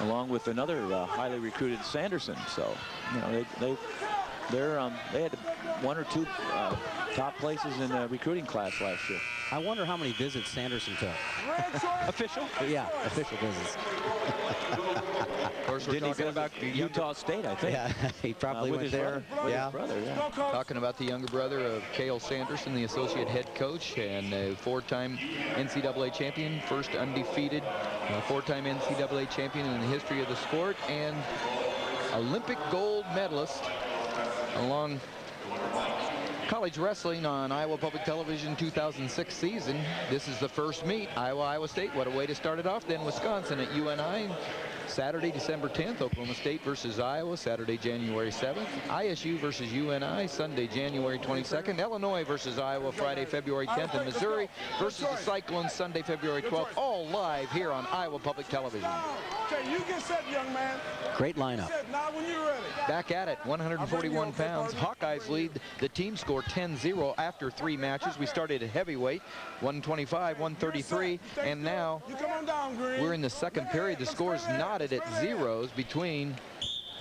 along with another highly recruited Sanderson. So, you know, they had one or two top places in the recruiting class last year. I wonder how many visits Sanderson took. Official? Yeah, official visits. Of course, we're talking about Utah State, I think. Yeah, he probably went there. His brother, yeah. Talking about the younger brother of Cale Sanderson, the associate head coach, and a 4-time NCAA champion, first undefeated 4-time NCAA champion in the history of the sport, and Olympic gold medalist along college wrestling on Iowa Public Television 2006 season. This is the first meet, Iowa State. What a way to start it off. Then Wisconsin at UNI. Saturday, December 10th, Oklahoma State versus Iowa. Saturday, January 7th. ISU versus UNI. Sunday, January 22nd. Illinois versus Iowa. Friday, February 10th. And Missouri versus the Cyclones. Sunday, February 12th. All live here on Iowa Public Television. Okay, you get set, young man. Great lineup. Now when you're ready. Back at it, 141 pounds. Hawkeyes lead the team score 10-0 after 3 matches. We started at heavyweight, 125, 133, and now we're in the second period. The score is knotted at zeros between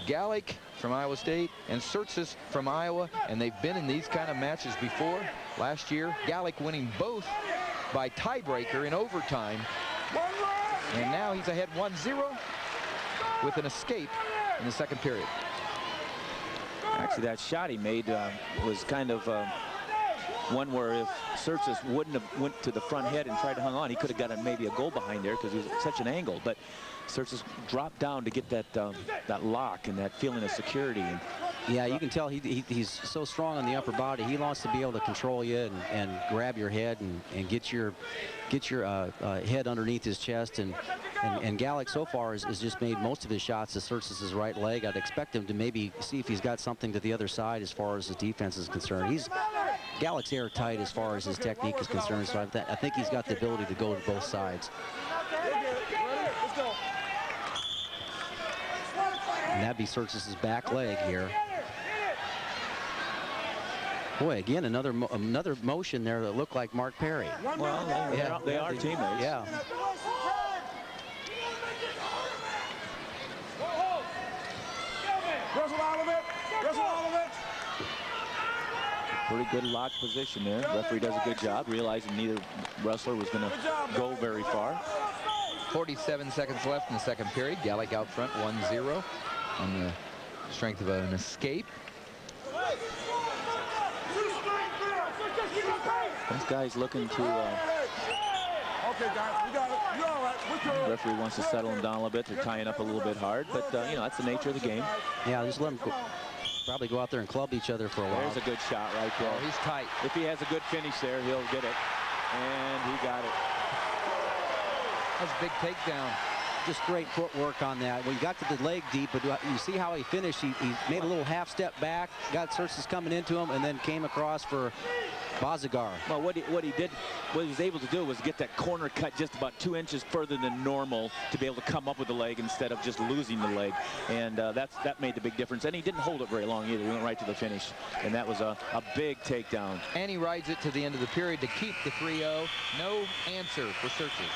Gallick from Iowa State and Tsirtsis from Iowa, and they've been in these kind of matches before. Last year, Gallick winning both by tiebreaker in overtime, and now he's ahead 1-0 with an escape in the second period. Actually, that shot he made was kind of one where if Tsirtsis wouldn't have went to the front head and tried to hang on, he could have got maybe a goal behind there because he was at such an angle. But Tsirtsis dropped down to get that lock and that feeling of security. And yeah, you can tell he's so strong on the upper body. He wants to be able to control you and grab your head and get your head underneath his chest. And Gallick so far has just made most of his shots to Tsirtsis' right leg. I'd expect him to maybe see if he's got something to the other side as far as his defense is concerned. Gallick's airtight as far as his technique is concerned, so I think he's got the ability to go to both sides. And that'd be Tsirtsis' back leg here. Boy, again, another motion there that looked like Mark Perry. Well, they are teammates. Yeah. Pretty good lock position there. Referee does a good job, realizing neither wrestler was going to go very far. 47 seconds left in the second period. Gallick out front 1-0 on the strength of an escape. This guy's looking to Okay, guys, we got it. You're all right. the referee wants to settle him down a little bit. They're tying up a little bit hard, but you know, that's the nature of the game. Yeah, just let them probably go out there and club each other for a while. There's a good shot right there. Oh, he's tight. If he has a good finish there, he'll get it. And he got it. That's a big takedown. Just great footwork on that. Well, you got to the leg deep, but you see how he finished. He made a little half step back, got Tsirtsis coming into him, and then came across for Bazagar. Well, what he was able to do was get that corner cut just about 2 inches further than normal to be able to come up with the leg instead of just losing the leg. And that made the big difference. And he didn't hold it very long either. He went right to the finish. And that was a big takedown. And he rides it to the end of the period to keep the 3-0. No answer for Tsirtsis.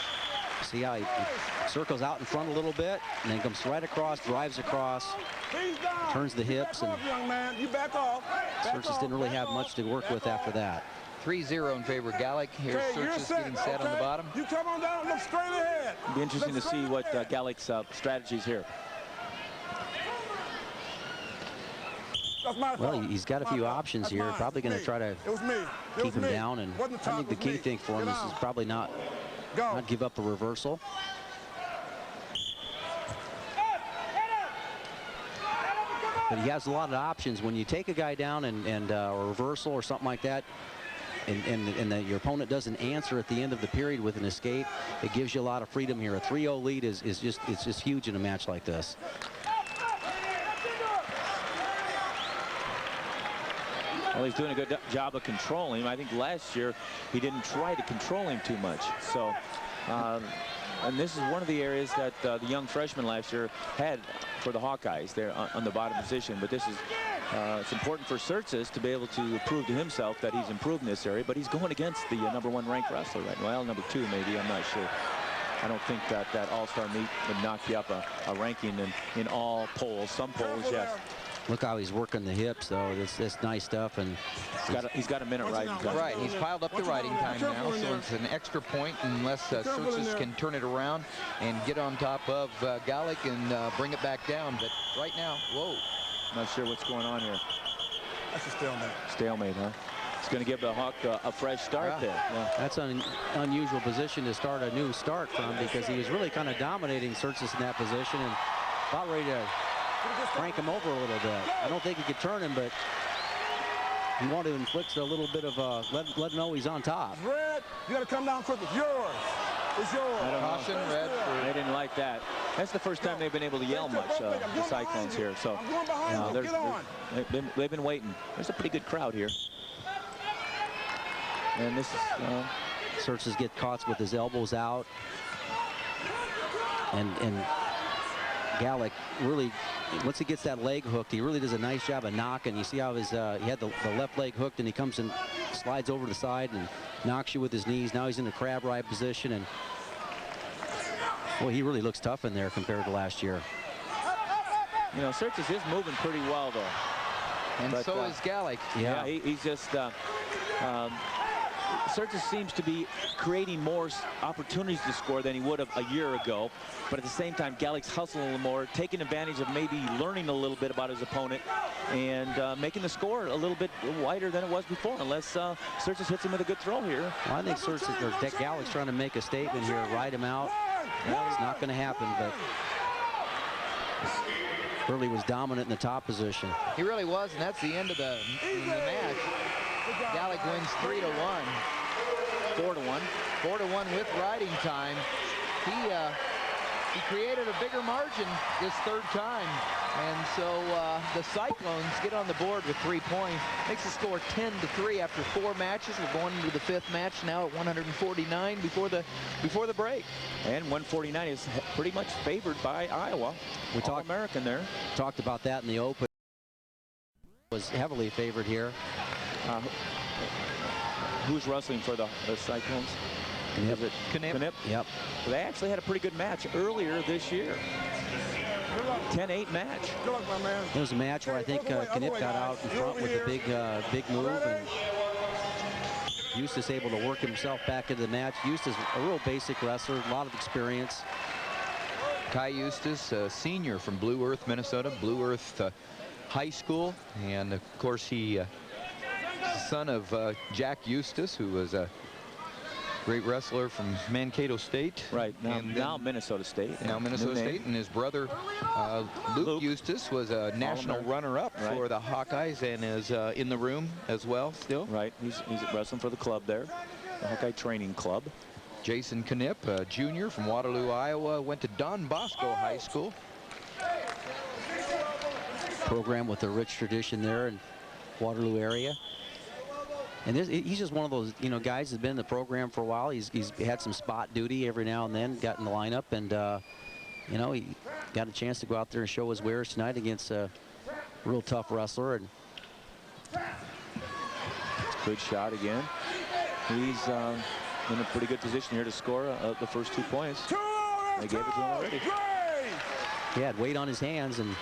See how he circles out in front a little bit, and then comes right across, drives across, turns the hips, and Tsirtsis didn't really have much to work with after that. 3-0 in favor of Gallick. Here's Tsirtsis getting set on the bottom. You come on down, look straight ahead. It'll be interesting to see what Gallick's strategies here. Well, he's got a few options here. Probably going to try to keep him down, and I think the key thing for him is probably not give up a reversal. But he has a lot of options. When you take a guy down and a reversal or something like that, and your opponent doesn't answer at the end of the period with an escape, it gives you a lot of freedom here. A 3-0 lead is just huge in a match like this. Well, he's doing a good job of controlling him. I think last year he didn't try to control him too much. So, and this is one of the areas that the young freshman last year had for the Hawkeyes there on the bottom position. But this is it's important for Tsirtsis to be able to prove to himself that he's improved in this area. But he's going against the #1 ranked wrestler right now. Well, #2 maybe. I'm not sure. I don't think that all-star meet would knock you up a ranking in all polls. Some polls, yes. Look how he's working the hips, though. That's nice stuff, and he's got a minute riding time. Right, he's piled up the riding time now, so it's an extra point unless Tsirtsis can turn it around and get on top of Gallick and bring it back down. But right now, whoa. Not sure what's going on here. That's a stalemate. Stalemate, huh? It's going to give the Hawk a fresh start there. Yeah. That's an unusual position to start a new start from, because he was really kind of dominating Tsirtsis in that position and about ready to crank him over a little bit. I don't think he could turn him, but he wanted to inflict a little bit of let him know he's on top. Red, you got to come down quick. It's yours. It's yours. Caution, red. They didn't like that. That's the first time they've been able to yell much, the Cyclones here. So they've been waiting. There's a pretty good crowd here. And this is Tsirtsis get caught with his elbows out, and Gallick really, once he gets that leg hooked, he really does a nice job of knocking. You see how his he had the left leg hooked, and he comes and slides over the side and knocks you with his knees. Now he's in a crab ride position, and well, he really looks tough in there compared to last year. You know, Tsirtsis is moving pretty well, though. And so is Gallick. Yeah, he's just Tsirtsis seems to be creating more opportunities to score than he would have a year ago. But at the same time, Gallick's hustling a little more, taking advantage of maybe learning a little bit about his opponent and making the score a little bit wider than it was before, unless Tsirtsis hits him with a good throw here. Well, I think Gallick's trying to make a statement here, ride him out. Well, it's not going to happen, but Burley was dominant in the top position. He really was, and that's the end of the match. Gallick wins 3-1. 4-1. 4-1 with riding time. He created a bigger margin this third time, and so the Cyclones get on the board with 3 points. Makes the score 10-3 after 4 matches. We're going into the 5th match now at 149 before the break. And 149 is pretty much favored by Iowa. We talked American there. Talked about that in the open. Was heavily favored here. Who's wrestling for the Cyclones? Knipp. Is it Knipp? Yep. They actually had a pretty good match earlier this year. 10-8 match. It was a match where I think Knipp got out in front with a big move, and Eustice able to work himself back into the match. Eustice, a real basic wrestler, a lot of experience. Ty Eustice, a senior from Blue Earth, Minnesota, Blue Earth High School, and of course he son of Jack Eustice, who was a great wrestler from Mankato State. Right, now Minnesota State. Now Minnesota State, and his brother Luke Eustice was a national runner-up for the Hawkeyes and is in the room as well still. Right, he's wrestling for the club there, the Hawkeye Training Club. Jason Knipp, a junior from Waterloo, Iowa, went to Don Bosco High School. Program with a rich tradition there in Waterloo area. And he's just one of those, guys that's been in the program for a while. He's had some spot duty every now and then, got in the lineup, and he got a chance to go out there and show his wares tonight against a real tough wrestler. And good shot again. He's in a pretty good position here to score the first 2 points. They gave it to him already. He had weight on his hands, and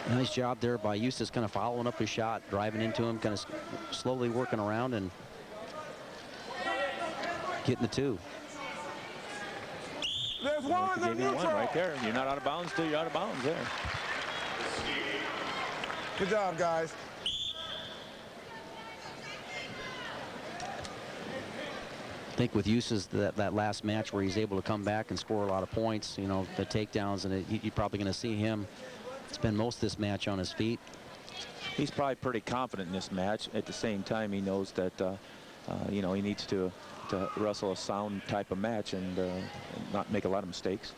nice job there by Eustice, kind of following up his shot, driving into him, kind of slowly working around and getting the 2. There's one right there. You're not out of bounds till you're out of bounds there. Good job, guys. I think with Eustice, that last match where he's able to come back and score a lot of points, you know, the takedowns, and you're probably going to see him spend most of this match on his feet. He's probably pretty confident in this match. At the same time, he knows that, you know, he needs to wrestle a sound type of match and not make a lot of mistakes.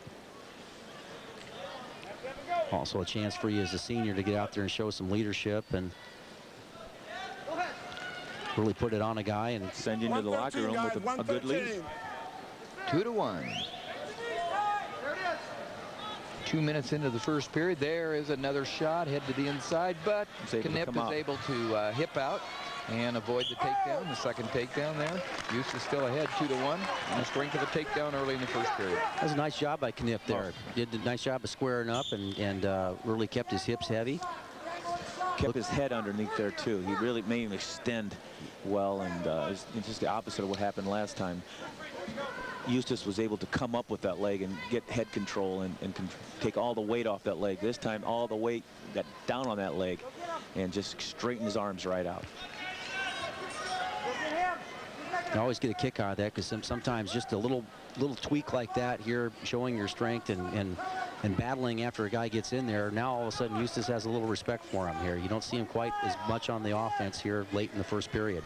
Also a chance for you as a senior to get out there and show some leadership and really put it on a guy and send you into the locker room with a good lead. 2-1. 2 minutes into the first period. There is another shot, head to the inside, but Knipp is able to hip out and avoid the takedown, the second takedown there. Eustice still ahead, 2-1, and the strength of a takedown early in the first period. That was a nice job by Knipp there. Did a nice job of squaring up and really kept his hips heavy. Kept his head underneath there too. He really made him extend well, and it's just the opposite of what happened last time. Eustice was able to come up with that leg and get head control and take all the weight off that leg. This time all the weight got down on that leg and just straighten his arms right out. You always get a kick out of that because sometimes just a little tweak like that here, showing your strength and battling after a guy gets in there. Now all of a sudden Eustice has a little respect for him here. You don't see him quite as much on the offense here late in the first period.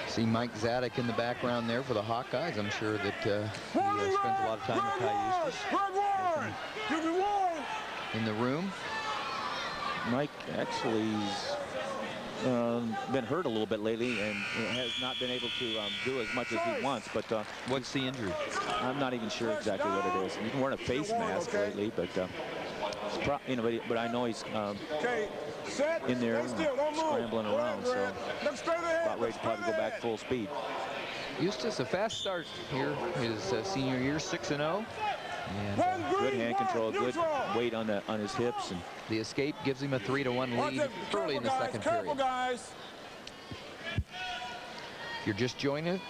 See Mike Zadek in the background there for the Hawkeyes. I'm sure that he spends a lot of time with Ty Eustice in the room. Mike actually's been hurt a little bit lately and has not been able to do as much as he wants. But what's the injury? I'm not even sure exactly what it is. He's been wearing a face mask lately, but you know, but I know he's in there scrambling around, so about ready to probably go back full speed. Eustice, a fast start here, his senior year, 6-0. And good hand control, good weight on his hips, and the escape gives him a 3-1 lead early in the second period. If you're just joining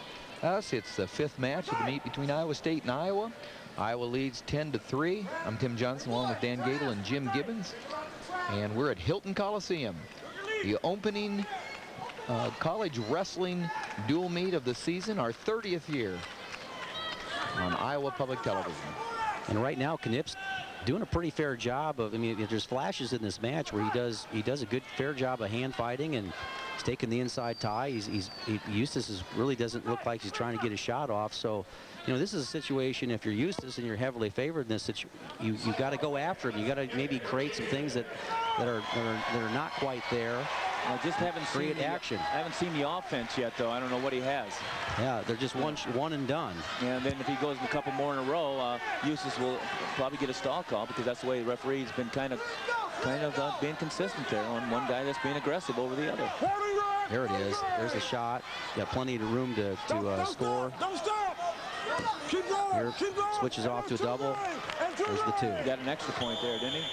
us, it's the fifth match of the meet between Iowa State and Iowa. Iowa leads 10-3. I'm Tim Johnston along with Dan Gadel and Jim Gibbons, and we're at Hilton Coliseum, the opening college wrestling dual meet of the season, our 30th year on Iowa Public Television. And right now, Knipp's doing a pretty fair job of, I mean, there's flashes in this match where he does a good, fair job of hand fighting, and he's taking the inside tie. Eustice really doesn't look like he's trying to get a shot off. So, you know, this is a situation, if you're Eustice and you're heavily favored in this, you got to go after him. You got to maybe create some things that are not quite there. I just haven't seen action. I haven't seen the offense yet, though. I don't know what he has. Yeah, they're just one and done. And then if he goes a couple more in a row, Eustice will probably get a stall call, because that's the way the referee's been kind of being consistent there on one guy that's being aggressive over the other. There it is. There's a shot. Got plenty of room to score. Don't stop. Keep going. Here, switches off to a double. There's the two. He got an extra point there, didn't he?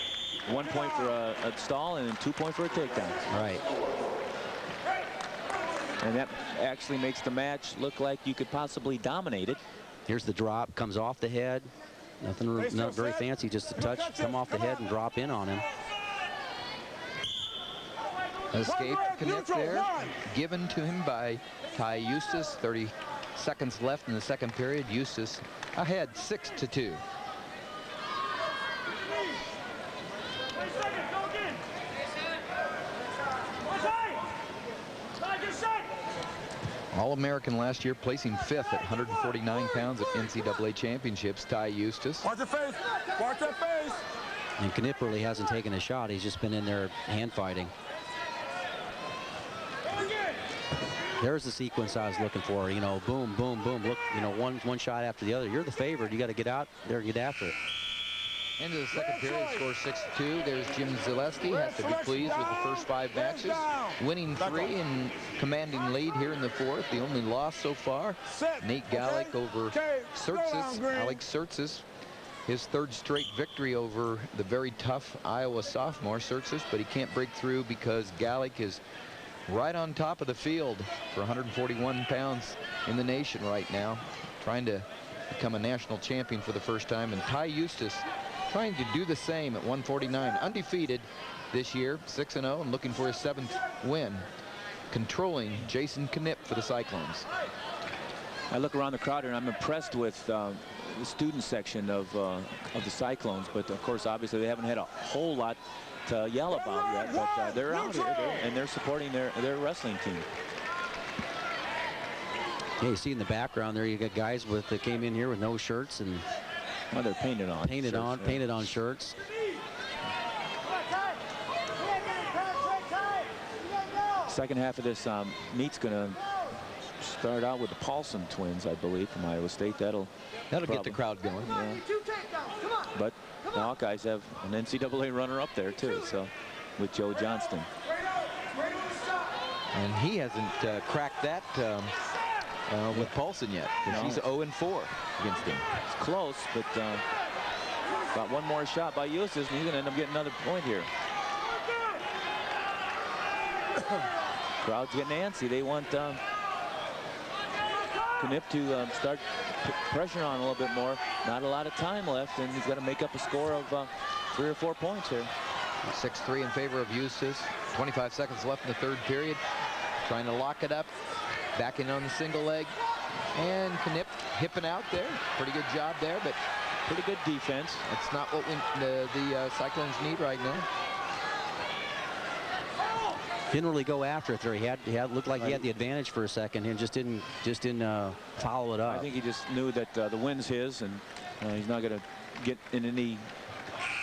1 point for a stall and 2 points for a takedown. Right. And that actually makes the match look like you could possibly dominate it. Here's the drop, comes off the head. Not very fancy, just a touch, come off the head and drop in on him. Escape Knipp there, given to him by Ty Eustice. 30 seconds left in the second period. Eustice ahead 6-2. All-American last year, placing 5th at 149 pounds at NCAA championships, Ty Eustice. Watch your face. Watch your face. And Knipp really hasn't taken a shot. He's just been in there hand fighting. There's the sequence I was looking for. You know, boom, boom, boom. Look, you know, one shot after the other. You're the favorite. You got to get out there and get after it. End of the second period, score 6-2. There's Jim Zaleski, has to be pleased with the first 5 matches. Winning 3 and commanding lead here in the 4th. The only loss so far, Nate Gallick over Tsirtsis. Alex Tsirtsis, his 3rd straight victory over the very tough Iowa sophomore Tsirtsis, but he can't break through because Gallick is right on top of the field for 141 pounds in the nation right now, trying to become a national champion for the first time. And Ty Eustice trying to do the same at 149. Undefeated this year, 6-0, and looking for his 7th win. Controlling Jason Knipp for the Cyclones. I look around the crowd and I'm impressed with the student section of the Cyclones, but of course obviously they haven't had a whole lot to yell about yet, but they're out here and they're supporting their wrestling team. Yeah, you see in the background there, you got guys that came in here with no shirts, and they're painted on shirts. Second half of this meet's gonna start out with the Paulson twins, I believe, from Iowa State. That'll get the crowd going. Yeah. But the Hawkeyes have an NCAA runner-up there too, so with Joe Johnston. And he hasn't cracked that with Paulson yet, because he's 0-4 against him. It's close, but got one more shot by Eustice, and he's gonna end up getting another point here. Crowd's getting antsy. They want Knipp to start pressure on a little bit more. Not a lot of time left, and he's got to make up a score of 3 or 4 points here. 6-3 in favor of Eustice. 25 seconds left in the 3rd period. Trying to lock it up. Backing on the single leg. And Knipp hipping out there. Pretty good job there, but pretty good defense. That's not what the Cyclones need right now. Didn't really go after it there. He looked like he had the advantage for a second and just didn't follow it up. I think he just knew that the win's his, and he's not going to get in any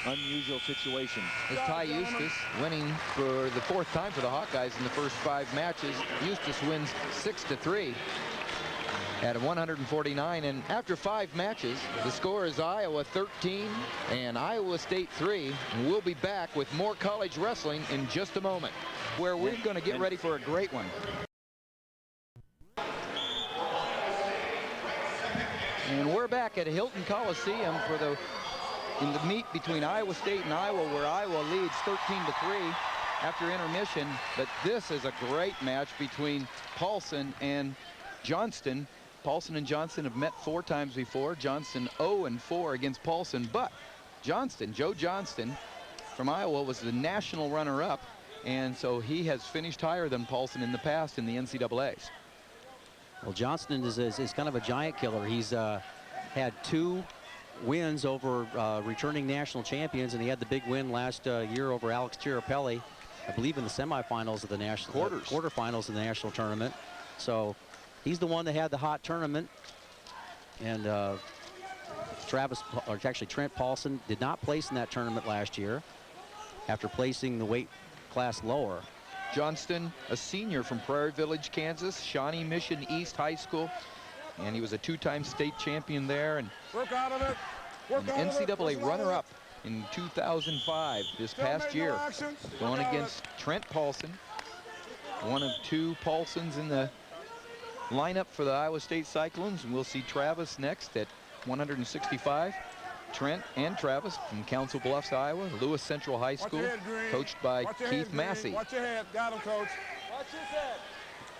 unusual situation. It's Ty Eustice winning for the 4th time for the Hawkeyes in the first 5 matches. Eustice wins 6-3 at 149, and after 5 matches, the score is Iowa 13 and Iowa State 3. And we'll be back with more college wrestling in just a moment, where we're going to get ready for a great one. And we're back at Hilton Coliseum for in the meet between Iowa State and Iowa, where Iowa leads 13-3 after intermission. But this is a great match between Paulson and Johnston. Paulson and Johnston have met 4 times before. Johnston 0-4 against Paulson, but Joe Johnston from Iowa was the national runner-up, and so he has finished higher than Paulson in the past in the NCAAs. Well, Johnston is kind of a giant killer. He's had 2 wins over returning national champions, and he had the big win last year over Alex Tirapelli, I believe in the semifinals of the national quarterfinals of the national tournament. So he's the one that had the hot tournament, and Trent Paulson did not place in that tournament last year after placing the weight class lower. Johnston, a senior from Prairie Village, Kansas, Shawnee Mission East High School, and he was a 2-time state champion there, and an NCAA runner-up in 2005 this past year, going against Trent Paulson, one of 2 Paulsons in the lineup for the Iowa State Cyclones. And we'll see Travis next at 165. Trent and Travis from Council Bluffs, Iowa, Lewis Central High School, coached by Keith Massey. Watch your head. Got him, coach. Watch his head.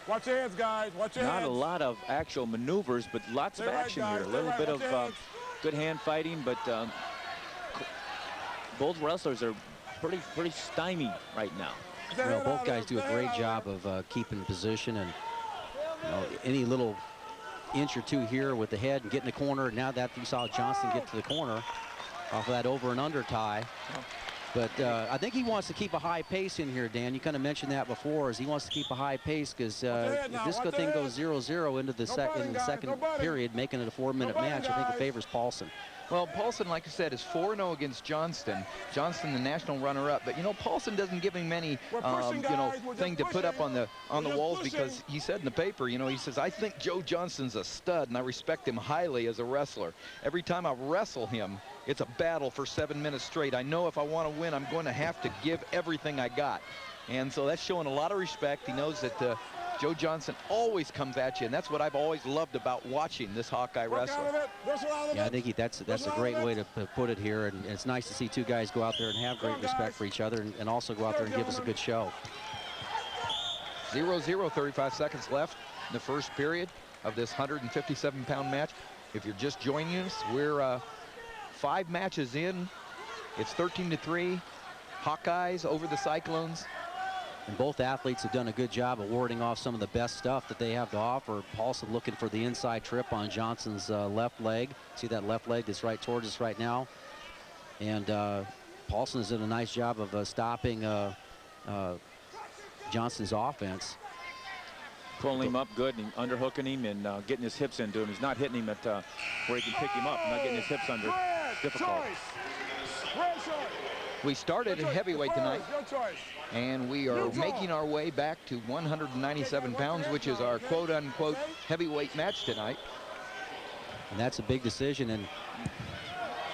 Watch your heads, guys. Watch your heads. Not a lot of actual maneuvers, but lots of action here. A little bit of good hand fighting, but both wrestlers are pretty stymied right now. Well, both guys do a great job of keeping position, and any little inch or 2 here with the head and get in the corner. Now that you saw Johnston get to the corner off of that over and under tie. But I think he wants to keep a high pace in here, Dan. You kind of mentioned that before, as he wants to keep a high pace, because if this thing goes 0-0 into the second period, making it a 4-minute match, I think it favors Paulson. Well, Paulson, like I said, is 4-0 against Johnston. Johnston, the national runner-up, but Paulson doesn't give him any thing to put up on the walls, because he said in the paper, he says, I think Joe Johnston's a stud, and I respect him highly as a wrestler. Every time I wrestle him, it's a battle for 7 minutes straight. I know if I want to win, I'm going to have to give everything I got. And so that's showing a lot of respect. He knows that Joe Johnston always comes at you, and that's what I've always loved about watching this Hawkeye wrestler. Yeah, I think that's a great way to put it here, and it's nice to see 2 guys go out there and have great respect for each other, and also go out there and give us a good show. 0-0, 35 seconds left in the first period of this 157-pound match. If you're just joining us, we're 5 matches in. It's 13-3. Hawkeyes over the Cyclones. And both athletes have done a good job of warding off some of the best stuff that they have to offer. Paulson looking for the inside trip on Johnston's left leg. See that left leg that's right towards us right now. And Paulson has done a nice job of stopping Johnston's offense. Pulling him up good and underhooking him and getting his hips into him. He's not hitting him at where he can pick him up. Not getting his hips under. Difficult. We started at heavyweight tonight, and we are making our way back to 197 pounds, which is our quote-unquote heavyweight match tonight. And that's a big decision. And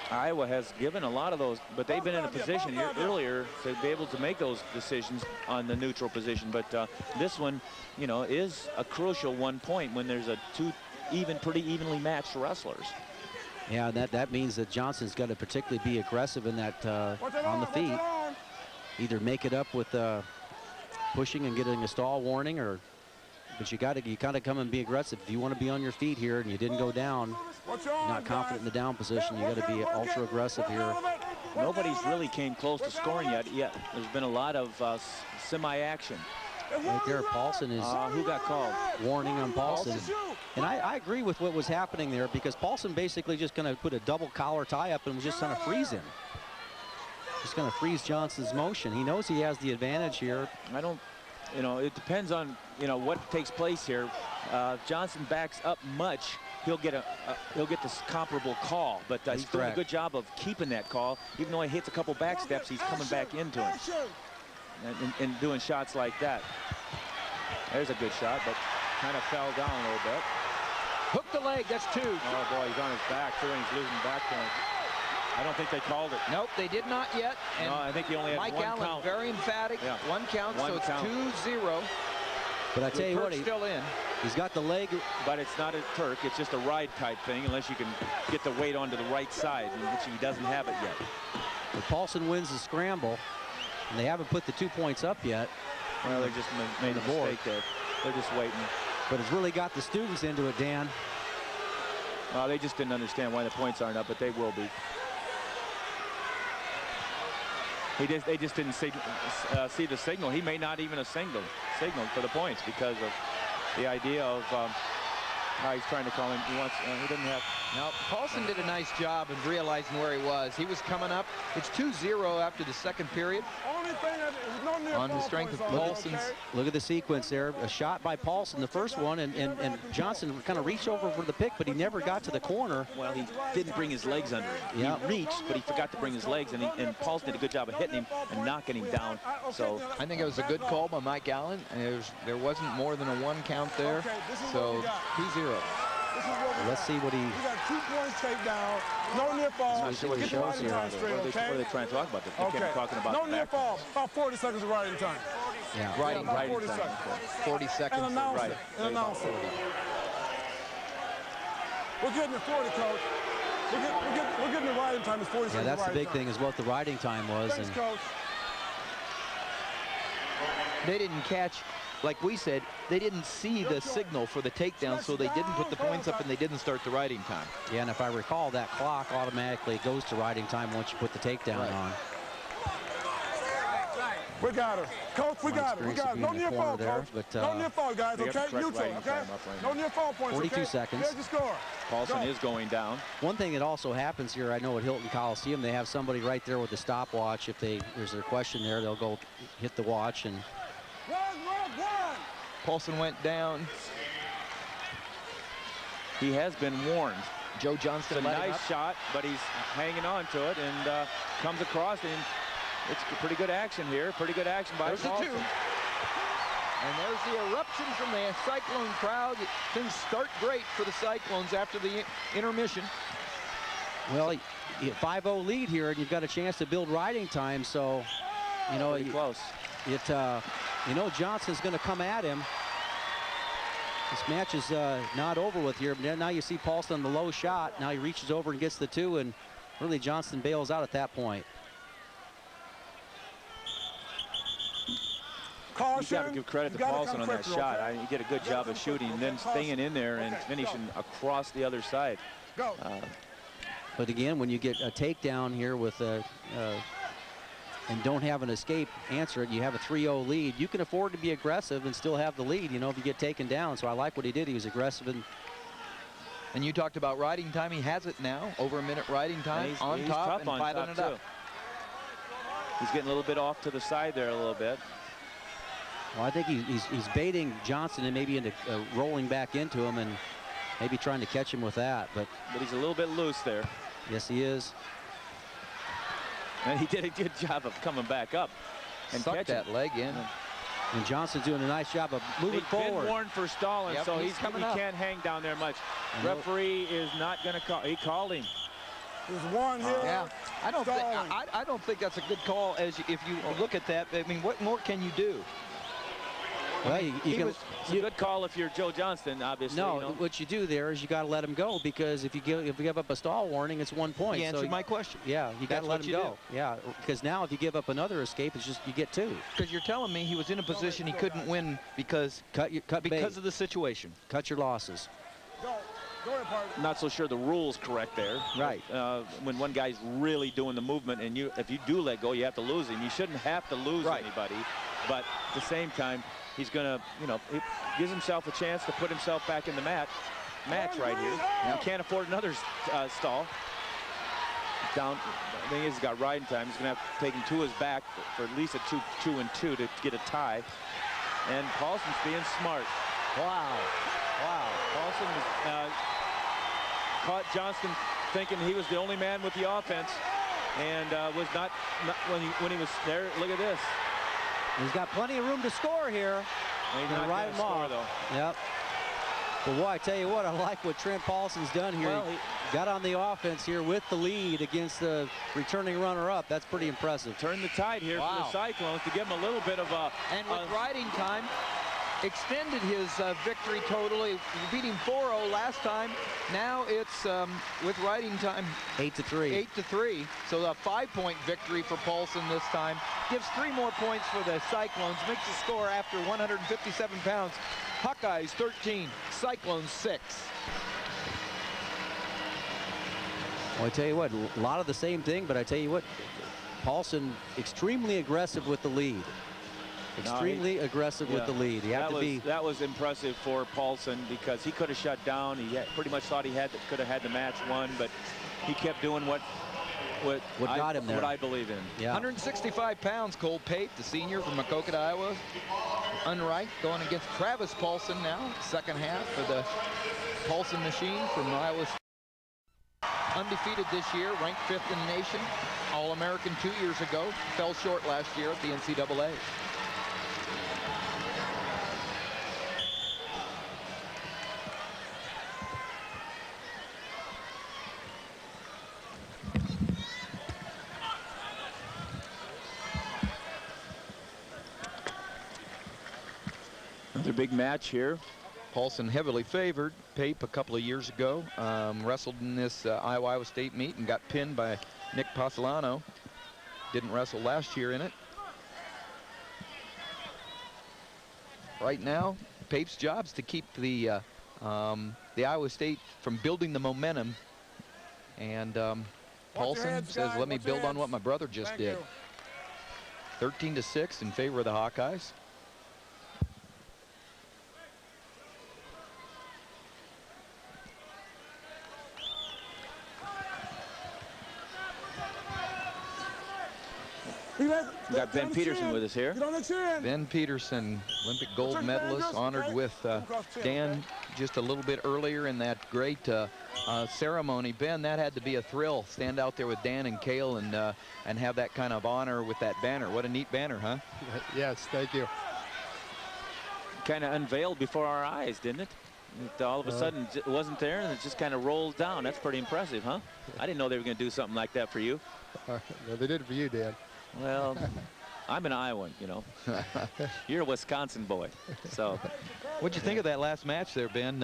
Iowa has given a lot of those, but they've been in a position here earlier to be able to make those decisions on the neutral position. But this one, you know, is a crucial 1 point when there's a pretty evenly matched wrestlers. yeah, that means that Johnston's got to particularly be aggressive in that on the feet. Either make it up with pushing and getting a stall warning, but you got to come and be aggressive. If you want to be on your feet here and you didn't go down, you're not confident in the down position, you got to be ultra aggressive here. Nobody's really came close to scoring yet. There's been a lot of semi-action. Right there, Paulson is who got called? Warning on Paulson. And I agree with what was happening there, because Paulson basically just going to put a double collar tie up and was just going to freeze him. Just going to freeze Johnston's motion. He knows he has the advantage here. I don't, you know, it depends on, you know, what takes place here. If Johnston backs up much, he'll get this comparable call, but he's doing a good job of keeping that call. Even though he hits a couple back steps, he's coming back into him and doing shots like that. There's a good shot, but kind of fell down a little bit. Hook the leg, that's 2. Oh boy, he's on his back too, and he's losing back points. I don't think they called it. Nope, they did not yet. And no, I think he only had Mike one Allen, count. very emphatic. Yeah. 1 count, so it's 2-0. But I tell you what, still in. He's got the leg. But it's not a Turk. It's just a ride type thing, unless you can get the weight onto the right side, which he doesn't have it yet. But Paulson wins the scramble, and they haven't put the 2 points up yet. Well, they just made a mistake there. They're just waiting. But it's really got the students into it, Dan. They just didn't understand why the points aren't up, but they will be. They just didn't see the signal. He may not even have signaled for the points because of the idea of how he's trying to call him. He didn't have. Now, Paulson did a nice job of realizing where he was. He was coming up. It's 2-0 after the second period. On the strength of Paulson's. Look at the sequence there. A shot by Paulson, the first one, and Johnston kind of reached over for the pick, but he never got to the corner. Well, he didn't bring his legs under him. Yeah. He reached, but he forgot to bring his legs, and Paulson did a good job of hitting him and knocking him down. So I think it was a good call by Mike Allen. There wasn't more than a 1 count there. So 2-0. Let's see what he. We got 2 points takedown. No near fall. Let's see what he shows here. What are they trying to talk about? They kept talking about no near fall. About 40 seconds of riding time. Yeah. Riding time. 40 seconds. 40 seconds. And announce right. it. And announce it. We're getting the 40, coach. We're getting the riding time. It's 40 seconds. Yeah, that's the big thing, is what the riding time was. Thanks, coach. They didn't catch, like we said, they didn't see the signal for the takedown, so they didn't put the points up and they didn't start the riding time. Yeah, and if I recall, that clock automatically goes to riding time once you put the takedown on. We got her. Coach, we got her. We got her. No near fall, there, coach. but, no near fall, guys, okay? Neutral, okay? Right No near fall points, 42 okay? seconds. Here's the score. Paulson is going down. One thing that also happens here, I know at Hilton Coliseum, they have somebody right there with the stopwatch. If there's a question there, they'll go hit the watch. And Paulson went down. He has been warned. Joe Johnston It's a let him nice up. shot, but he's hanging on to it and comes across, and it's pretty good action here. Pretty good action by There's the Paulson. 2. And there's the eruption from the Cyclone crowd. Things start great for the Cyclones after the intermission. well, 5-0 lead here, and you've got a chance to build riding time. So, you know, Pretty close. you know, Johnston's going to come at him. This match is not over with here. But now you see Paulson on the low shot. Now he reaches over and gets the 2, and really Johnston bails out at that point. You've got to give credit to Paulson on that shot. He did a good job of shooting and then staying in there and finishing across the other side. But again, when you get a takedown here with a and don't have an escape answer it, you have a 3-0 lead. You can afford to be aggressive and still have the lead, you know, if you get taken down. So I like what he did. He was aggressive. And you talked about riding time. He has it now. Over a minute riding time. He's on top tough and on filing top, it up. too. He's getting a little bit off to the side there a little bit. Well, I think he's baiting Johnston and maybe into rolling back into him and maybe trying to catch him with that. But he's a little bit loose there. Yes, he is. And he did a good job of coming back up and Sucked catching that leg in. And Johnston's doing a nice job of moving forward. He's been warned for stalling, Yep, so he coming up. can't hang down there much. Referee is not going to call. He called him. There's one here. Yeah, I don't think that's a good call. If you look at that, I mean, what more can you do? Well, It's a good call if you're Joe Johnston, obviously. No, you know. what you do there is you got to let him go, because if you give up a stall warning, it's 1 point. You answered my question. Yeah, you got to let That's him what go. Yeah, because now if you give up another escape, it's just you get 2. Because you're telling me he was in a position he couldn't win because because of the situation. Cut your losses. Not so sure the rule's correct there. Right. When one guy's really doing the movement, and if you do let go, you have to lose him. You shouldn't have to lose anybody, but at the same time, he's going to, you know, he gives himself a chance to put himself back in the match right here. He can't afford another stall. Down. The thing is, he's got riding time. He's going to have to take him to his back for at least a 2-2 to get a tie. And Paulson's being smart. Wow. Paulson caught Johnston thinking he was the only man with the offense, and was not when he was there. Look at this. He's got plenty of room to score here. He's not ride gonna him off. score, though. Yep. But boy, I tell you what, I like what Trent Paulson's done here. Well, he got on the offense here with the lead against the returning runner-up. That's pretty impressive. Turned the tide here for the Cyclones to give him a little bit of a. And with riding time, extended his victory totally, beating 4-0 last time. Now it's with riding time 8-3. 8-3. So a 5-point victory for Paulson this time. Gives 3 more points for the Cyclones. Makes the score after 157 pounds. Hawkeyes 13, Cyclones 6. Well, I tell you what, a lot of the same thing, but I tell you what, Paulson extremely aggressive with the lead. Extremely aggressive with the lead. That was impressive for Paulson, because he could have shut down. He pretty much thought he could have had the match won, but he kept doing what got him there. What I believe in. Yeah. 165 pounds, Cole Pape, the senior from Maquoketa, Iowa. Unright, going against Travis Paulson now, second half for the Paulson machine from Iowa State. Undefeated this year, ranked 5th in the nation. All-American 2 years ago. Fell short last year at the NCAA. Another big match here. Paulson heavily favored. Pape a couple of years ago wrestled in this Iowa State meet and got pinned by Nick Pasolano. Didn't wrestle last year in it. Right now, Pape's job's to keep the Iowa State from building the momentum. And Paulson says, let me build on what my brother just did. 13-6 in favor of the Hawkeyes. We got Ben Peterson with us here. Ben Peterson, Olympic gold medalist, honored with Dan just a little bit earlier in that great ceremony. Ben, that had to be a thrill. Stand out there with Dan and Cale and have that kind of honor with that banner. What a neat banner, huh? Yes, thank you. Kind of unveiled before our eyes, didn't it? All of a sudden it wasn't there, and it just kind of rolled down. That's pretty impressive, huh? I didn't know they were going to do something like that for you. No, they did it for you, Dan. Well, I'm an Iowan, you know. You're a Wisconsin boy, so. What'd you think of that last match there, Ben?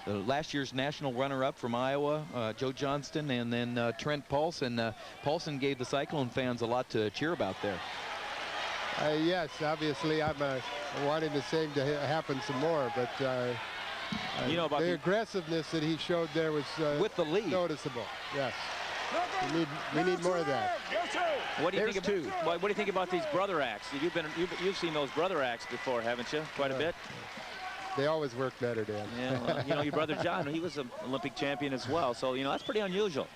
Last year's national runner-up from Iowa, Joe Johnston, and then Trent Paulson. Paulson gave the Cyclone fans a lot to cheer about there. Yes, obviously I'm wanting the same to happen some more, but You know about the aggressiveness that he showed there was with the lead noticeable. Yes. We need more of that. What do you think about these brother acts? You've seen those brother acts before, haven't you? Quite a bit. They always work better, Dan. Yeah, well, you know, your brother John, he was an Olympic champion as well, so you know that's pretty unusual.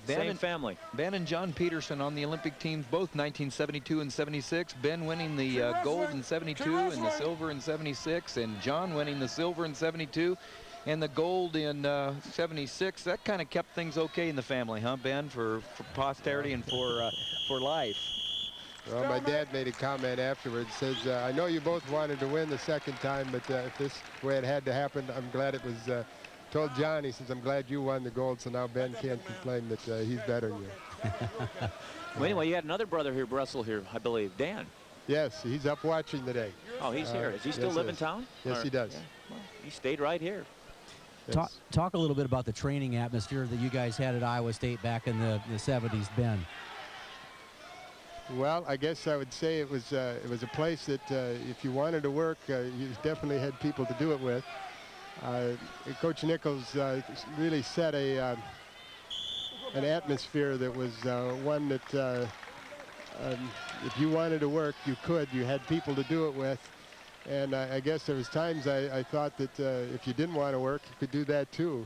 Same family. Ben and John Peterson on the Olympic teams, both 1972 and 76. Ben winning the gold in 72 and the silver in 76, and John winning the silver in 72 and the gold in 76. That kind of kept things okay in the family, huh, Ben, for posterity and for life. Well, my dad made a comment afterwards, says, I know you both wanted to win the second time, but if this way it had to happen, I'm glad it was, told John, he says, I'm glad you won the gold, so now Ben can't complain that he's better than you. Well, anyway, you had another brother here wrestle here, I believe, Dan. Yes, he's up watching today. Oh, he's here. Does he still live in town? Yes, he does. Yeah. Well, he stayed right here. Yes. Talk a little bit about the training atmosphere that you guys had at Iowa State back in the 70s, Ben. Well, I guess I would say it was a place that if you wanted to work, you definitely had people to do it with. Coach Nichols really set an atmosphere that was one that if you wanted to work, you could. You had people to do it with. And I guess there was times I thought that if you didn't want to work, you could do that too.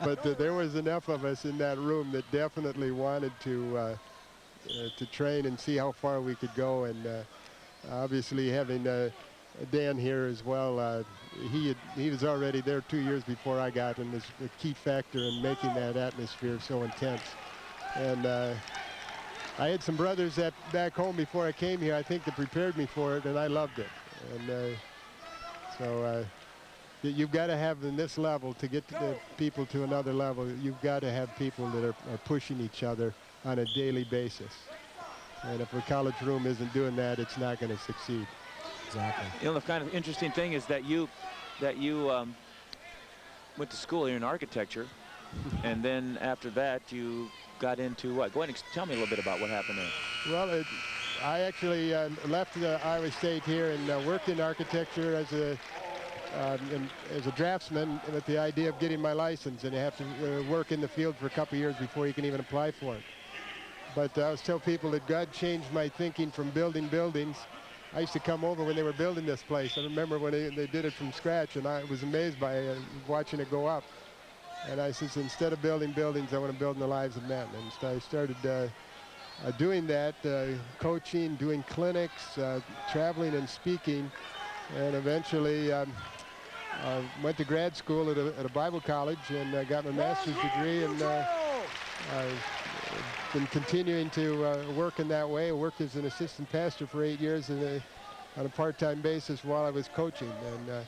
But there was enough of us in that room that definitely wanted to train and see how far we could go. And obviously having Dan here as well, he was already there 2 years before I got, and was a key factor in making that atmosphere so intense. And I had some brothers back home before I came here, I think, that prepared me for it, and I loved it. And so you've got to have in this level to get the people to another level. You've got to have people that are pushing each other on a daily basis. And if a college room isn't doing that, it's not going to succeed. Exactly. You know, the kind of interesting thing is that you went to school here in architecture, and then after that you got into what? Go ahead and tell me a little bit about what happened there. Well, I actually left Iowa State here and worked in architecture as a draftsman with the idea of getting my license, and you have to work in the field for a couple years before you can even apply for it. But I always tell people that God changed my thinking from building buildings. I used to come over when they were building this place. I remember when they did it from scratch, and I was amazed by watching it go up. And I said, instead of building buildings, I want to build in the lives of men. And so I started doing that, coaching, doing clinics, traveling and speaking, and eventually went to grad school at a Bible college and got my master's degree, and I've been continuing to work in that way. I worked as an assistant pastor for 8 years on a part-time basis while I was coaching. And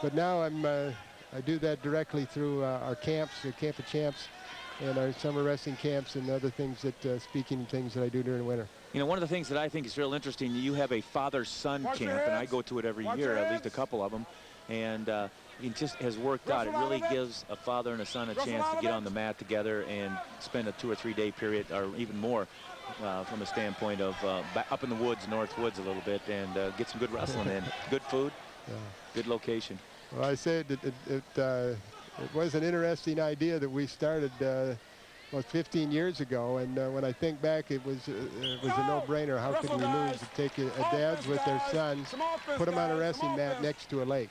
but now I do that directly through our camps, the Camp of Champs, and our summer wrestling camps and other things that speaking things that I do during the winter. You know, one of the things that I think is real interesting, you have a father-son camp, and I go to it every year, at least a couple of them, and it just has worked out. It really gives a father and a son a chance to get on the mat together and spend a 2 or 3 day period, or even more, from a standpoint of up in the woods, North Woods a little bit, and get some good wrestling in. Good food, good location. Well, I say it was an interesting idea that we started 15 years ago, and when I think back, it was a no-brainer. How could we lose? To take dads with their sons, put them on a wrestling mat next to a lake.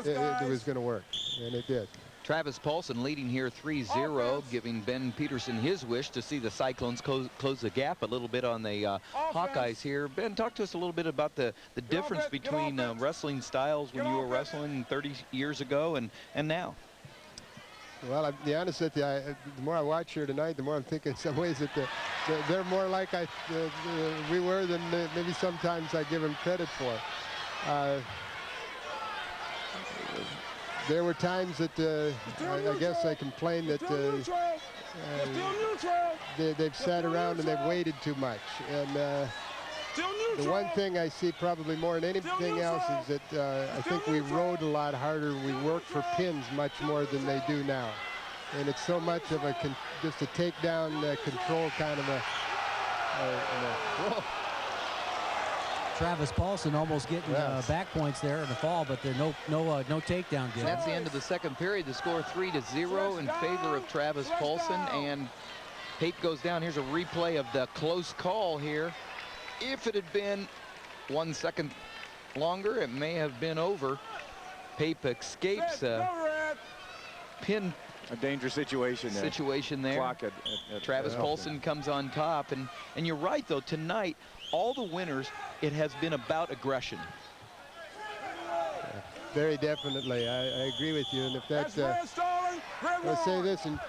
It was going to work, and it did. Travis Paulson leading here 3-0, giving Ben Peterson his wish to see the Cyclones close the gap a little bit on the Hawkeyes here. Ben, talk to us a little bit about the difference between wrestling styles when you were wrestling 30 years ago and now. Well, I'll be honest with you, the more I watch here tonight, the more I'm thinking in some ways that they're more like we were than maybe sometimes I give them credit for. There were times that I guess I complained that they've sat around and they've waited too much. And the one thing I see probably more than anything else is that I think we rode a lot harder. We worked for pins much more than they do now. And it's so much of just a takedown control kind of a Travis Paulson almost getting back points there in the fall, but there no takedown given. That's the end of the second period. The score 3-0 in favor of Travis Paulson, and Pape goes down. Here's a replay of the close call here. If it had been 1 second longer, it may have been over. Pape escapes a pin. A dangerous situation there. Clock at Travis Paulson comes on top, and you're right though. Tonight, all the winners, it has been about aggression. Very definitely, I agree with you. And if that's, let's say this, and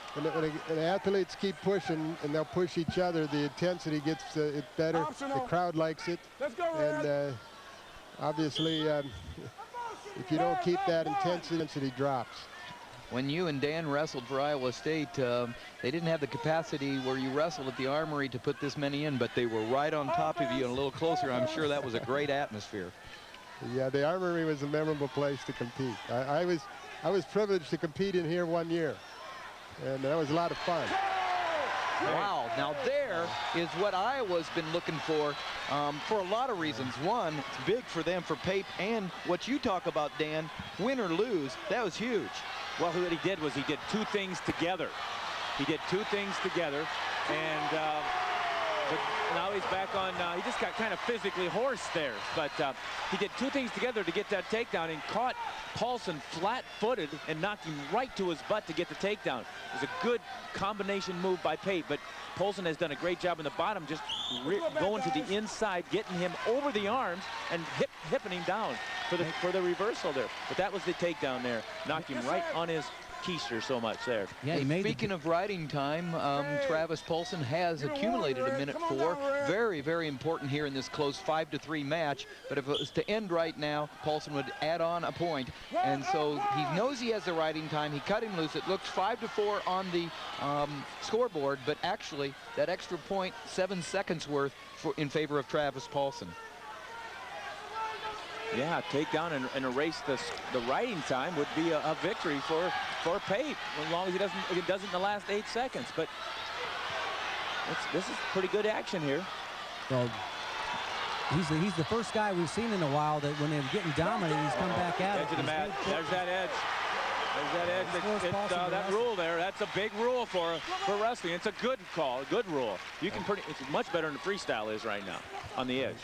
athletes keep pushing, and they'll push each other, the intensity gets it better. The crowd likes it, and obviously, if you don't keep that intensity drops. When you and Dan wrestled for Iowa State, they didn't have the capacity where you wrestled at the Armory to put this many in, but they were right on top of you and a little closer. I'm sure that was a great atmosphere. Yeah, the Armory was a memorable place to compete. I was privileged to compete in here 1 year, and that was a lot of fun. Wow, now there is what Iowa's been looking for a lot of reasons. One, it's big for them, for Pape, and what you talk about, Dan, win or lose, that was huge. Well, what he did was he did two things together. He did two things together, and but now he's back on. He just got kind of physically hoarse there, but he did two things together to get that takedown and caught Paulson flat-footed and knocked him right to his butt to get the takedown. It was a good combination move by Pape, but Paulson has done a great job in the bottom, just going to the inside, getting him over the arms and hipping him down for the reversal there. But that was the takedown there. Knocked him right on his keister so much there. Yeah, speaking of riding time, Travis Paulson has accumulated a minute 4. Very, very important here in this close 5-3 match. But if it was to end right now, Paulson would add on a point. And so he knows he has the riding time. He cut him loose. It looks 5-4 on the scoreboard, but actually that extra point, 7 seconds worth in favor of Travis Paulson. Yeah, take down and erase the riding time would be a victory for Pape, as long as he doesn't in the last 8 seconds. But this is pretty good action here. Well, he's the first guy we've seen in a while that when they're getting dominated, he's come back out. Edge of the mat. There's that edge. There's that edge. That rule there. That's a big rule for wrestling. It's a good call, a good rule. You can it's much better than the freestyle is right now on the edge.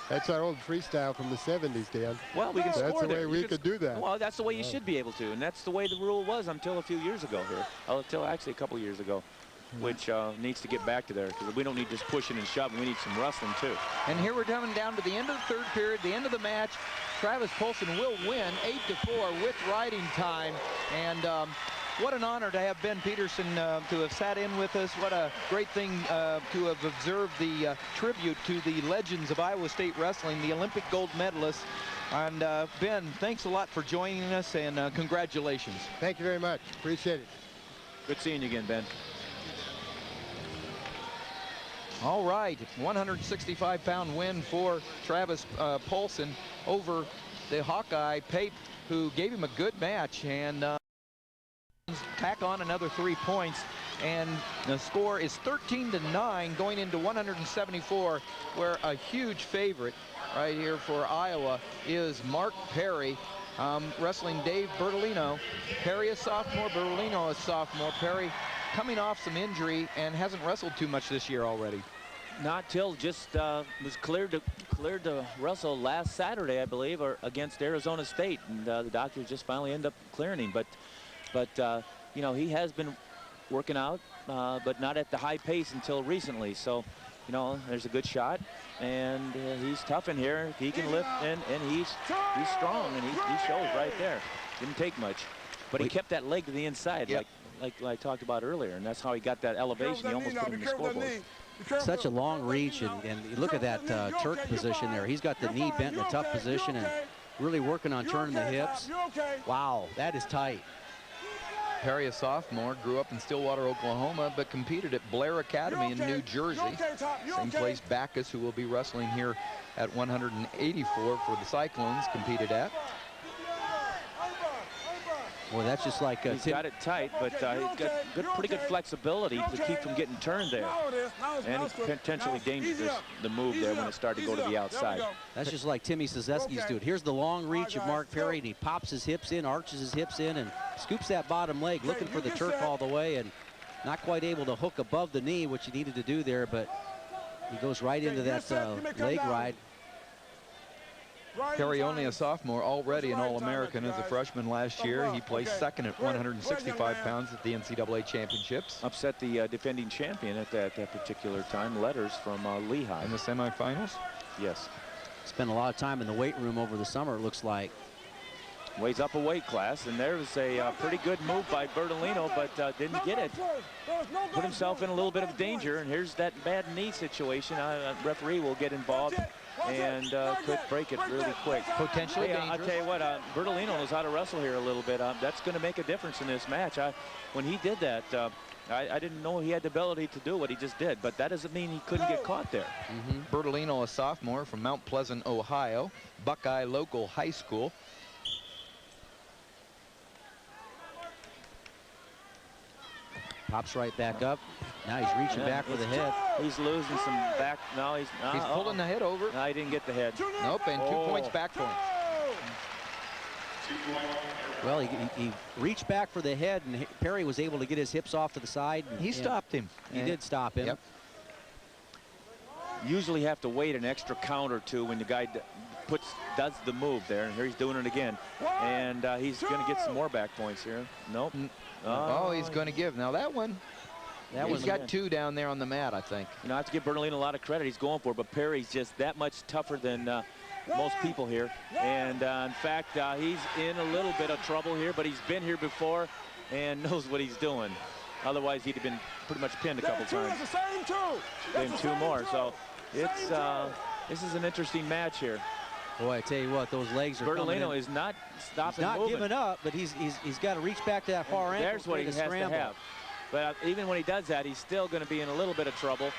That's our old freestyle from the 70s, Dan. Well, we can score That's the way there. we could do that. Well, that's the way you should be able to, and that's the way the rule was until a few years ago here. Until actually a couple years ago, which needs to get back to there, because we don't need just pushing and shoving. We need some wrestling, too. And here we're coming down to the end of the third period, the end of the match. Travis Paulson will win 8-4 with riding time. And what an honor to have Ben Peterson to have sat in with us. What a great thing to have observed the tribute to the legends of Iowa State wrestling, the Olympic gold medalists. And Ben, thanks a lot for joining us, and congratulations. Thank you very much. Appreciate it. Good seeing you again, Ben. All right, 165-pound win for Travis Paulson over the Hawkeye Pape, who gave him a good match, and tack on another 3 points, and the score is 13-9 going into 174, where a huge favorite right here for Iowa is Mark Perry, wrestling Dave Bertolino. Perry a sophomore, Bertolino a sophomore. Perry coming off some injury and hasn't wrestled too much this year already. Not till just was cleared to wrestle last Saturday, I believe, or against Arizona State, and the doctors just finally end up clearing him. But you know, he has been working out, but not at the high pace until recently. So, you know, there's a good shot, and he's tough in here. He can lift, and he's strong, and he shows right there. Didn't take much, but he kept that leg to the inside, yep, like I talked about earlier, and that's how he got that elevation. He almost put him in the scoreboard. Such a long reach, and you look at that Turk position there. He's got the knee bent in a tough position and really working on turning the hips. Wow, that is tight. Perry, a sophomore, grew up in Stillwater, Oklahoma, but competed at Blair Academy in New Jersey. Same place Backus, who will be wrestling here at 184 for the Cyclones, competed at. Well, that's just like he's got it tight, but he's got pretty good flexibility to keep from getting turned there. And he's potentially dangerous, the move there when it started to go to the outside. That's just like Timmy Sezesky's doing. Here's the long reach of Mark Perry, and he pops his hips in, arches his hips in, and scoops that bottom leg, looking for the Turk all the way, and not quite able to hook above the knee, which he needed to do there, but he goes right into that leg ride. Perry, only a sophomore, already an All-American as a freshman last year. He placed second at 165 pounds at the NCAA championships. Upset the defending champion at that particular time, Letters from Lehigh. In the semifinals? Yes. Spent a lot of time in the weight room over the summer, it looks like. Weighs up a weight class, and there was a pretty good move by Bertolino, but didn't get it. Put himself in a little bit of danger, and here's that bad knee situation. Referee will get involved and could break it really quick. Potentially dangerous. I'll tell you what, Bertolino knows how to wrestle here a little bit. That's going to make a difference in this match. When he did that, I didn't know he had the ability to do what he just did, but that doesn't mean he couldn't get caught there. Bertolino, a sophomore from Mount Pleasant, Ohio, Buckeye local high school. Pops right back up. Now he's reaching back for the head. He's losing some back. No, he's pulling the head over. No, he didn't get the head. Nope, and 2 points back for him. Well, he reached back for the head, and Perry was able to get his hips off to the side. He stopped him. He did stop him. Yep. Usually have to wait an extra count or two when the guy does the move there, and here he's doing it again. And he's going to get some more back points here. Nope. Oh, he's going to give. Now that one, he's got 2 down there on the mat, I think. You know, I have to give Bertolino a lot of credit. He's going for it, but Perry's just that much tougher than most people here. And in fact, he's in a little bit of trouble here, but he's been here before and knows what he's doing. Otherwise, he'd have been pretty much pinned a couple times. Gave him 2 more. So it's this is an interesting match here. Boy, I tell you what, those legs are Bertolino is not stopping moving. He's not giving up, but he's got to reach back to that far ankle. There's what he has to have. But even when he does that, he's still going to be in a little bit of trouble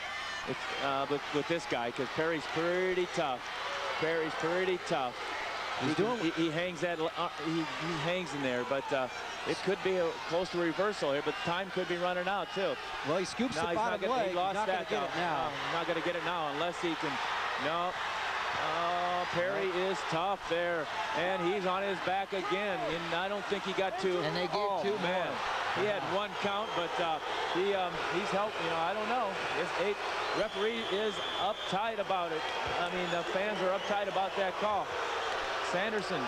with this guy, because Perry's pretty tough. Perry's pretty tough. He hangs that. He hangs in there, but it could be close to a reversal here. But time could be running out too. Well, he scoops the bottom leg. He lost that get it now. Not going to get it now unless he can. No. Oh, Perry is tough there, and he's on his back again. And I don't think he got 2. And they gave 2 man. more. He had 1 count, but he's helped. You know, I don't know. This referee is uptight about it. I mean, the fans are uptight about that call. Sanderson.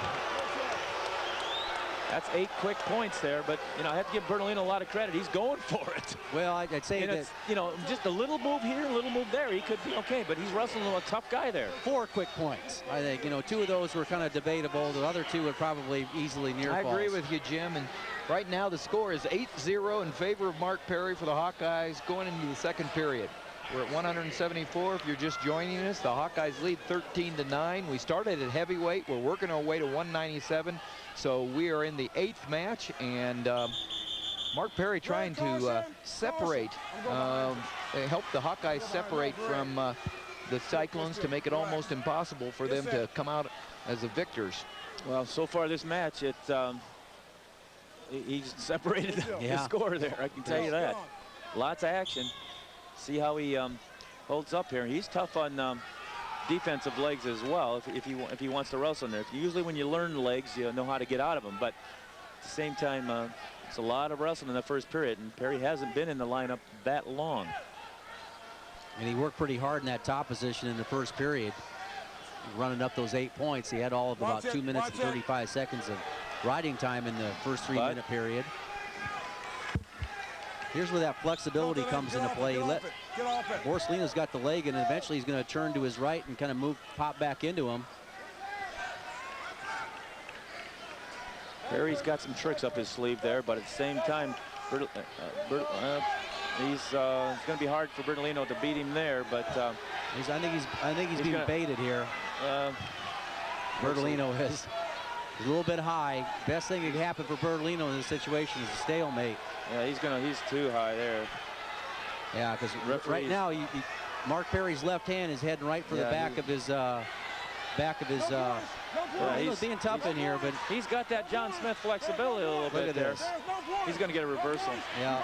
That's 8 quick points there, but you know, I have to give Bertolino a lot of credit. He's going for it. Well, I'd say that, you know, just a little move here, a little move there, he could be okay, but he's wrestling a tough guy there. 4 quick points, I think. You know, 2 of those were kind of debatable. The other 2 would probably easily near falls. I agree with you, Jim. And right now the score is 8-0 in favor of Mark Perry for the Hawkeyes going into the second period. We're at 174. If you're just joining us, the Hawkeyes lead 13-9. We started at heavyweight. We're working our way to 197. So we are in the 8th match, and Mark Perry trying to separate, help the Hawkeyes separate from the Cyclones to make it almost impossible for them to come out as the victors. Well, so far this match, he's separated the score there. I can tell you that. Lots of action. See how he holds up here. He's tough on defensive legs as well if he wants to wrestle in there. Usually when you learn legs, you know how to get out of them. But at the same time, it's a lot of wrestling in the first period, and Perry hasn't been in the lineup that long. And he worked pretty hard in that top position in the first period, running up those 8 points. He had all of about 2 minutes and 35 seconds of riding time in the first 3-minute period. Here's where that flexibility comes into play. Borsalino's got the leg, and eventually he's going to turn to his right and kind of pop back into him. Perry's got some tricks up his sleeve there, but at the same time, it's going to be hard for Bertolino to beat him there. But I think he's being baited here. Bertolino is a little bit high. Best thing that could happen for Bertolino in this situation is a stalemate. Yeah, he's too high there. Yeah, because right now Mark Perry's left hand is heading right for the back of his back of his. He's being tough in here, but he's got that John Smith flexibility a little bit there. He's going to get a reversal. Yeah.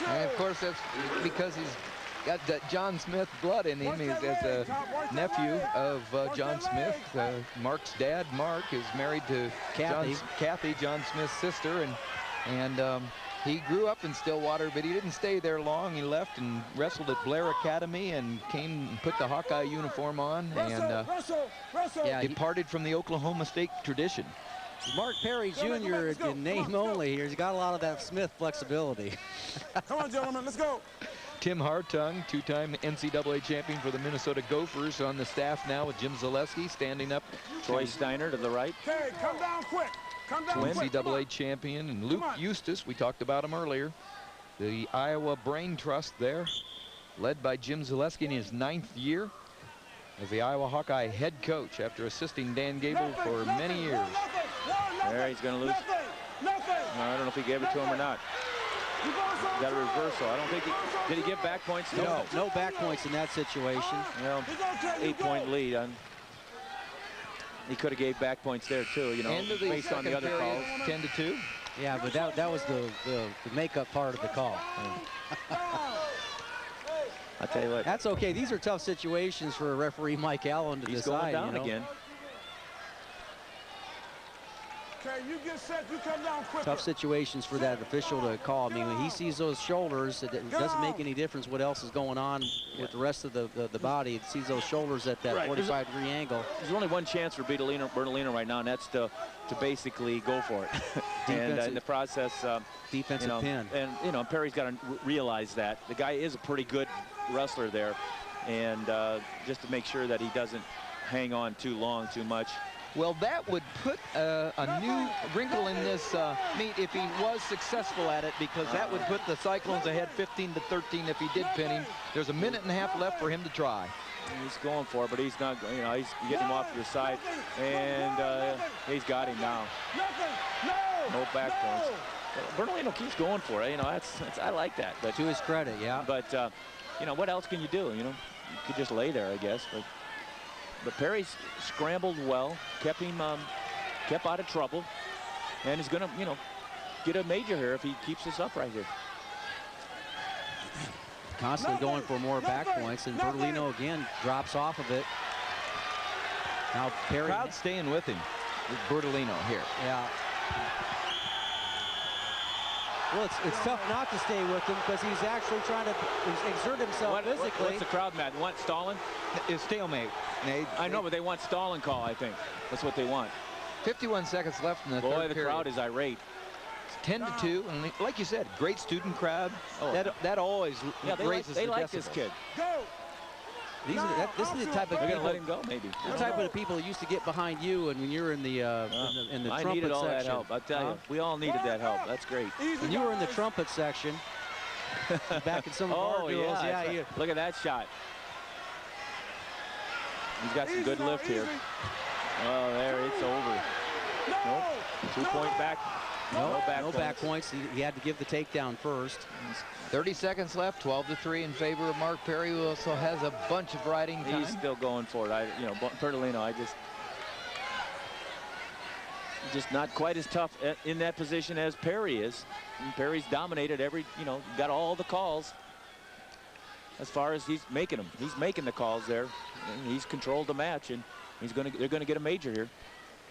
And of course, that's because he's got that John Smith blood in him. He's as a nephew of John Smith. Mark's dad, Mark, is married to Kathy, John Smith's sister, and he grew up in Stillwater, but he didn't stay there long. He left and wrestled at Blair Academy and came and put the Hawkeye uniform on and departed from the Oklahoma State tradition. Mark Perry Jr. in name only here. He's got a lot of that Smith flexibility. Come on, gentlemen, let's go. Tim Hartung, two-time NCAA champion for the Minnesota Gophers, on the staff now with Jim Zaleski standing up. Troy Steiner to the right. Okay, come down quick. Come down quick. NCAA champion, and Luke Eustice, we talked about him earlier. The Iowa Brain Trust there, led by Jim Zaleski in his 9th year as the Iowa Hawkeye head coach after assisting Dan Gable for many years. There, he's going to lose. No, I don't know if he gave it to him or not. Got a reversal. I don't think did he give back points? No back points in that situation. Well, 8-point lead. He could have gave back points there too, you know, based on the other calls. 10-2. Yeah, but that was the makeup part of the call. I tell you what. That's okay. These are tough situations for referee Mike Allen to decide. He's going down again. Okay, you get set, you come down quicker. Tough situations for that official to call. I mean, when he sees those shoulders, it doesn't make any difference what else is going on with the rest of the body. It sees those shoulders at that 45-degree angle. There's only one chance for Bertolino right now, and that's to basically go for it. And in the process, defensive pin. And Perry's got to realize that the guy is a pretty good wrestler there, and just to make sure that he doesn't hang on too long, too much. Well, that would put a new wrinkle in this meet if he was successful at it, because that would put the Cyclones ahead 15-13 if he did pin him. There's a minute and a half left for him to try. He's going for it, but he's not, he's getting him off to the side, and he's got him now. No back points. Bertolino keeps going for it. I like that. But to his credit, yeah. But what else can you do? You could just lay there, I guess. But Perry's scrambled well, kept out of trouble, and is going to, get a major here if he keeps this up right here. Constantly going for more back points, and Bertolino again drops off of it. Now Perry. Crowd staying with him, with Bertolino here. Yeah. Well, it's tough not to stay with him because he's actually trying to exert himself physically. What's the crowd mad? They want stalling? It's stalemate. I know, but they want stalling call, I think. That's what they want. 51 seconds left in the third period. Boy, the crowd is irate. It's 10-2, and like you said, great student crowd. Oh, that always raises they the like decibel. This kid. This is the type of They're people. Gonna let him go, maybe. The type of people that used to get behind you, and when you're in the I trumpet needed all section. that help. I tell you, we all needed that help. That's great. When you were in the trumpet section, back in some of our duels, look at that shot. He's got some good lift here. Oh, there, it's over. Nope. 2-point back. No back points. He had to give the takedown first. 30 seconds left, 12-3 in favor of Mark Perry, who also has a bunch of riding time. He's still going for it. Bertolino, just not quite as tough in that position as Perry is. And Perry's dominated got all the calls as far as he's making them. He's making the calls there. And he's controlled the match, and they're gonna get a major here.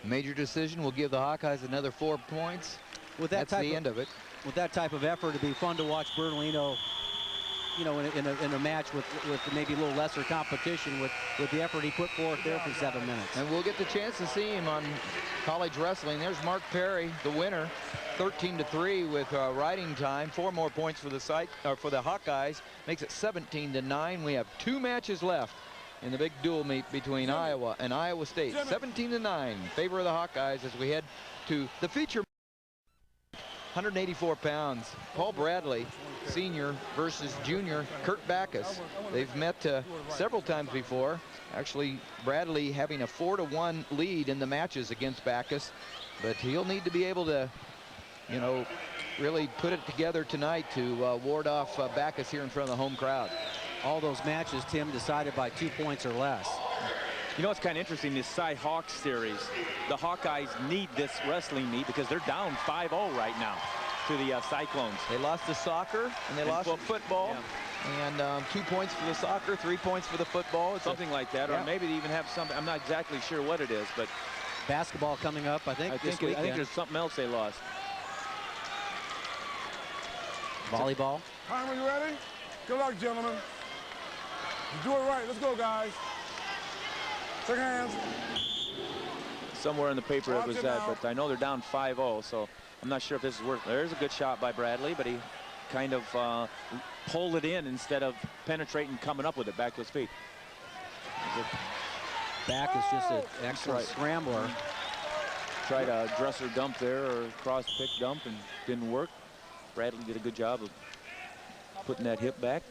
Major decision will give the Hawkeyes another 4 points. That's the end of it. With that type of effort, it'd be fun to watch Bertolino, in a match with maybe a little lesser competition with the effort he put forth there for 7 minutes. And we'll get the chance to see him on college wrestling. There's Mark Perry, the winner, 13-3 with riding time. 4 more points for the Hawkeyes, makes it 17-9. We have 2 matches left in the big duel meet between Iowa and Iowa State. 17-9 in favor of the Hawkeyes as we head to the feature. 184 pounds. Paul Bradley, senior, versus junior Kurt Backus. They've met several times before. Actually, Bradley having a 4-1 lead in the matches against Backus, but he'll need to be able to, really put it together tonight to ward off Backus here in front of the home crowd. All those matches, Tim, decided by 2 points or less. You know, it's kind of interesting, this Cy-Hawks series. The Hawkeyes need this wrestling meet because they're down 5-0 right now to the Cyclones. They lost to soccer, and they lost to football. Yeah. And 2 points for the soccer, 3 points for the football. It's Something like that, yeah. or maybe they even have something. I'm not exactly sure what it is, but Basketball coming up, I think this weekend. I think there's something else they lost. Volleyball. Time, are you ready? Good luck, gentlemen. You do it right. Let's go, guys. Shake hands. Somewhere in the paper it Watch was it that, now. but I know they're down 5-0, so I'm not sure if this is worth. There's a good shot by Bradley, but he kind of pulled it in instead of penetrating, coming up with it back to his feet. Back is just an excellent scrambler. Tried a dresser dump there or cross pick dump and didn't work. Bradley did a good job of putting that hip back.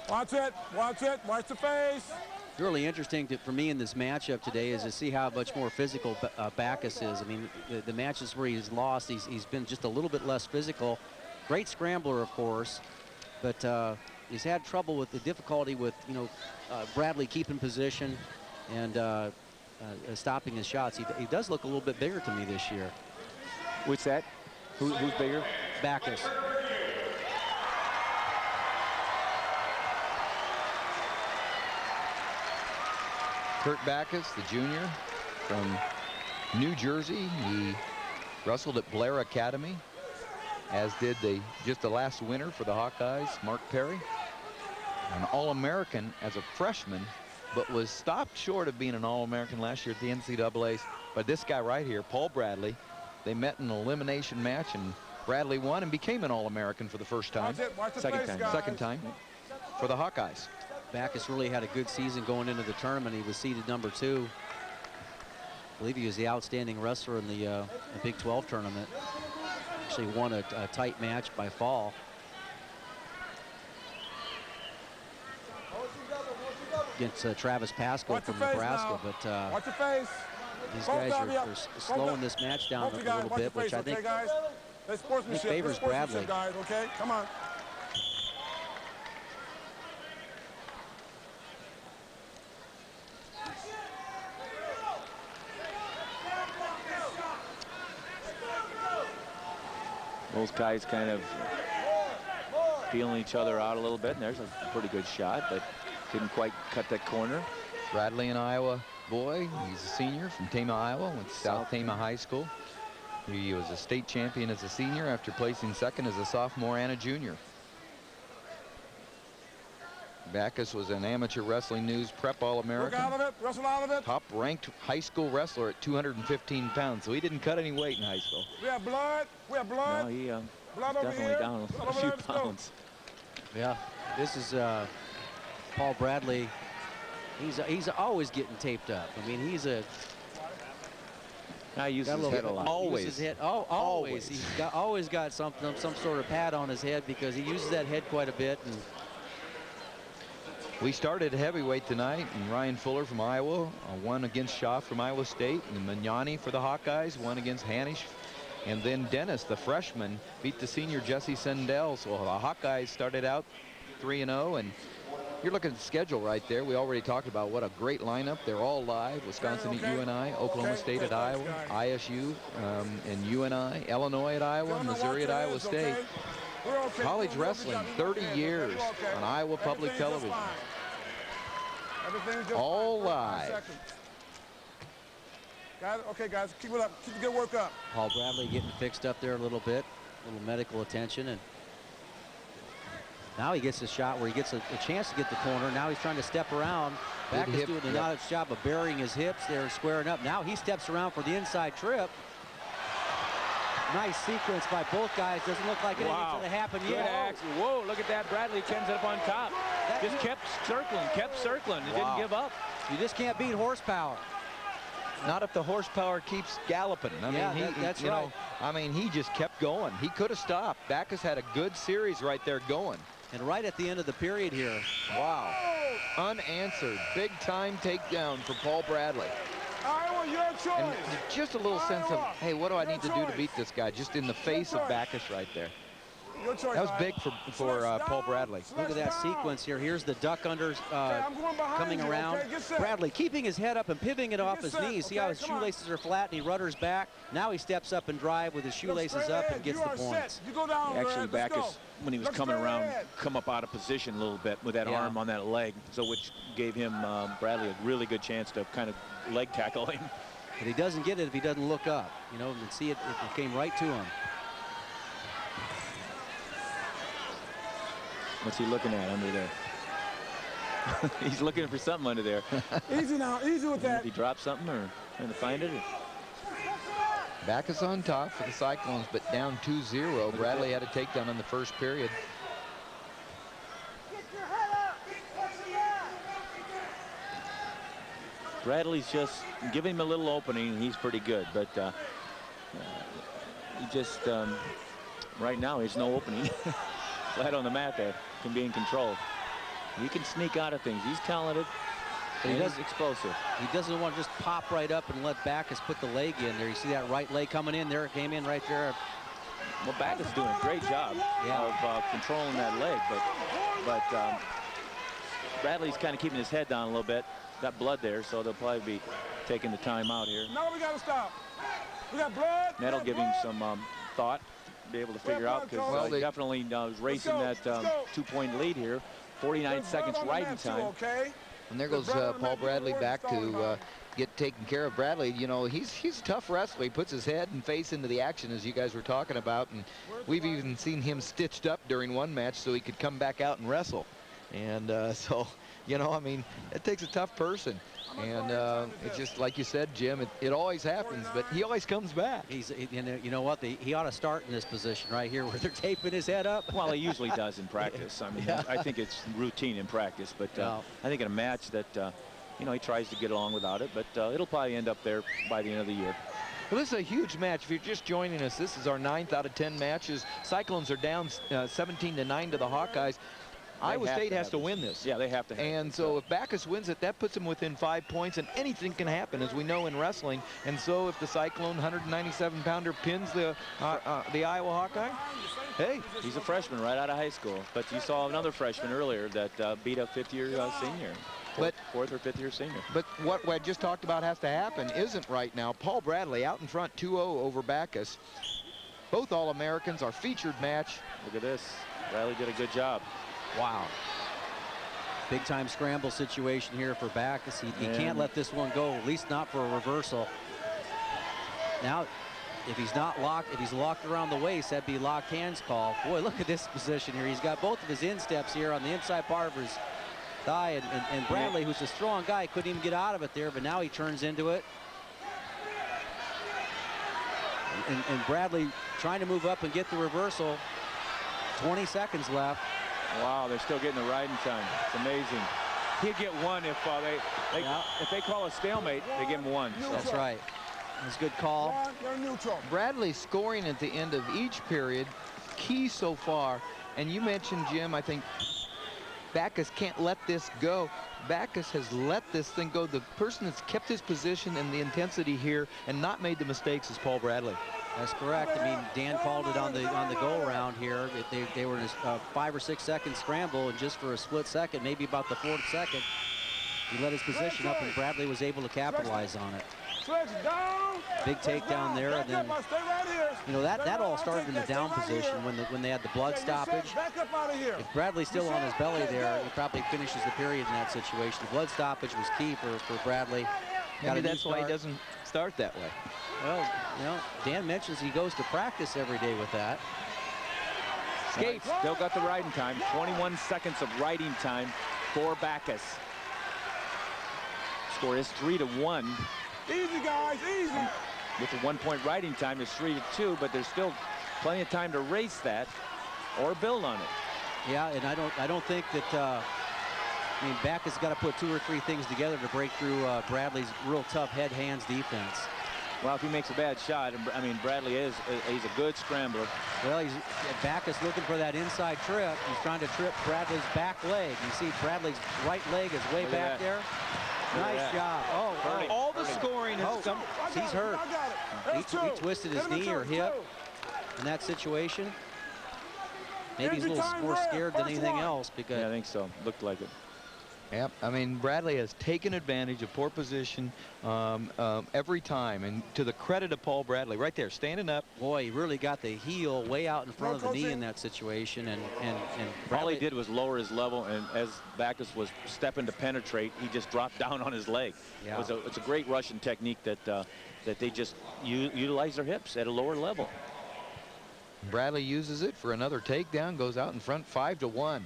Watch it. Watch it. Watch the face. Really interesting for me in this matchup today is to see how much more physical Backus is. I mean, the matches where he's lost, he's been just a little bit less physical. Great scrambler, of course, but he's had trouble with the difficulty with, Bradley keeping position and stopping his shots. He does look a little bit bigger to me this year. What's that? Who's bigger? Backus. Kurt Backus, the junior from New Jersey. He wrestled at Blair Academy, as did just the last winner for the Hawkeyes, Mark Perry. An All-American as a freshman, but was stopped short of being an All-American last year at the NCAAs. But this guy right here, Paul Bradley, they met in an elimination match, and Bradley won and became an All-American for the first time. Watch the Second face, time. guys. Second time for the Hawkeyes. Backus really had a good season going into the tournament. He was seeded number 2. I believe he was the outstanding wrestler in the Big 12 tournament. Actually won a tight match by fall. Against Travis Pascal from Nebraska, but Watch your face. these guys are slowing this match down a little bit, which I think favors Bradley. Guys, okay, come on. Those guys kind of feeling each other out a little bit, and there's a pretty good shot, but didn't quite cut that corner. Bradley, an Iowa boy. He's a senior from Tama, Iowa. Went to South Tama High School. He was a state champion as a senior after placing second as a sophomore and a junior. Backus was an amateur wrestling news prep All-American. Look out of it. Wrestle out of it. Top-ranked high school wrestler at 215 pounds, so he didn't cut any weight in high school. We have blood. We have blood. No, he blood over definitely here. down Blood a over few there. Let's go. pounds. yeah, this is Paul Bradley. He's always getting taped up. I mean, he's a I use his head a lot. Always. His head. Oh, always. He's always got some sort of pad on his head because he uses that head quite a bit. And We started heavyweight tonight, and Ryan Fuller from Iowa won against Schopf from Iowa State, and Magnani for the Hawkeyes won against Hanisch. And then Dennis, the freshman, beat the senior Jesse Sundell. So the Hawkeyes started out 3-0, and you're looking at the schedule right there. We already talked about what a great lineup. They're all live. Wisconsin at UNI, Oklahoma State at Iowa, ISU and UNI, Illinois at Iowa, Missouri at Iowa State. College wrestling, 30 years on Iowa Public Television. All live. Got it? Okay, guys, keep it up. Keep the good work up. Paul Bradley getting fixed up there a little bit, a little medical attention, and now he gets a shot where he gets a chance to get the corner. Now he's trying to step around. Backus is doing a nice job of burying his hips there and squaring up. Now he steps around for the inside trip. Nice sequence by both guys. Doesn't look like anything's going to happen Good yet. action. Whoa, look at that. Bradley ends up on top. Just kept circling. It didn't give up. You just can't beat horsepower. Not if the horsepower keeps galloping. I mean, that's right. I mean, he just kept going. He could have stopped. Backus had a good series right there going. And right at the end of the period here. Wow. Unanswered. Big time takedown for Paul Bradley. Iowa, your choice. And just a little sense of, hey, what do I need to do to beat this guy? Just in the face of Backus right there. Your choice, That was Iowa. big for Paul Bradley. Look at that sequence here. Here's the duck under I'm going behind coming you, around. okay? Get set. Bradley keeping his head up and pivoting it off his set, knees. See okay? how his Come on. shoelaces are flat and he rudders back. Now he steps up and drive with his shoelaces straight up ahead. and gets You the are points. set. You go down, Actually, Red. Let's Backus, go. when he was Look coming straight around, ahead. come up out of position a little bit with that Yeah. arm on that leg, so which gave him, Bradley, a really good chance to kind of leg tackle him. But he doesn't get it if he doesn't look up. You know, and see it came right to him. What's he looking at under there? He's looking for something under there. Easy now, easy with that. Did he drop something or trying to find it? Backus on top for the Cyclones, but down 2-0. Bradley had a takedown in the first period. Bradley's just giving him a little opening, and he's pretty good. But he just, right now, there's no opening. Flat on the mat there, can be in control. He can sneak out of things. He's talented, but he does explosive. He doesn't want to just pop right up and let Backus put the leg in there. You see that right leg coming in there. It came in right there. Well, Backus is doing a great job of controlling that leg, but Bradley's kind of keeping his head down a little bit. Got blood there, so they'll probably be taking the time out here. No, we got to stop. We got blood. That'll give him some thought, be able to figure out, because he definitely was racing that 2-point lead here. 49 seconds riding time. Okay. And there goes Paul Bradley back to get taken care of. Bradley, you know, he's a tough wrestler. He puts his head and face into the action, as you guys were talking about. And we've even seen him stitched up during one match so he could come back out and wrestle. And so, you know, I mean, it takes a tough person. And it's just like you said, Jim, it always happens, but he always comes back. You know what? He ought to start in this position right here where they're taping his head up. Well, he usually does in practice. I mean, I think it's routine in practice, but I think in a match that, you know, he tries to get along without it, but it'll probably end up there by the end of the year. Well, this is a huge match. If you're just joining us, this is our 9th out of 10 matches. Cyclones are down 17-9 to the Hawkeyes. Iowa State has to win this. Yeah, they have to. And so if Backus wins it, that puts them within 5 points, and anything can happen, as we know in wrestling. And so if the Cyclone 197-pounder pins the Iowa Hawkeye, hey. He's a freshman right out of high school. But you saw another freshman earlier that beat a fifth-year senior. Fourth or fifth-year senior. But what I just talked about has to happen isn't right now. Paul Bradley out in front 2-0 over Backus. Both All-Americans, our featured match. Look at this. Bradley did a good job. Wow. Big time scramble situation here for Backus. He can't let this one go, at least not for a reversal. Now, if he's not locked, if he's locked around the waist, that'd be locked hands call. Boy, look at this position here. He's got both of his insteps here on the inside part of his thigh, and Bradley, who's a strong guy, couldn't even get out of it there, but now he turns into it. And Bradley trying to move up and get the reversal. 20 seconds left. Wow, they're still getting the riding time. It's amazing. He'd get one if if they call a stalemate, they give him one. So. That's right. That's a good call. Bradley scoring at the end of each period, key so far. And you mentioned, Jim, I think Backus can't let this go. Backus has let this thing go. The person that's kept his position and the intensity here and not made the mistakes is Paul Bradley. That's correct. I mean, Dan called it on the go around here. They were in a 5 or 6 second scramble, and just for a split second, maybe about the 4th second, he let his position up, and Bradley was able to capitalize on it. Big takedown there, and then you know that all started in the down position when they had the blood stoppage. If Bradley's still on his belly there, he probably finishes the period in that situation. The blood stoppage was key for Bradley. Maybe that's why he doesn't start that way. Well, you know, Dan mentions he goes to practice every day with that. Skates still got the riding time. 21 seconds of riding time for Backus. Score is 3-1. Easy, guys, easy. With the 1-point riding time, it's 3-2, but there's still plenty of time to race that or build on it. Yeah, and I don't think that. I mean, Backus got to put 2 or 3 things together to break through Bradley's real tough head-hands defense. Well, if he makes a bad shot, I mean, Bradley he's a good scrambler. Well, Backus looking for that inside trip. He's trying to trip Bradley's back leg. You see Bradley's right leg is way back there. Nice job. All the scoring has come. He's hurt. He twisted his knee or hip in that situation. Maybe he's a little more scared than anything else because Yeah, I think so. Looked like it. Yep, I mean, Bradley has taken advantage of poor position every time, and to the credit of Paul Bradley, right there, standing up. boy, he really got the heel way out in front of the knee in that situation, and All he did was lower his level, and as Backus was stepping to penetrate, he just dropped down on his leg. Yeah. It's a great Russian technique that they just utilize their hips at a lower level. Bradley uses it for another takedown, goes out in front 5-1.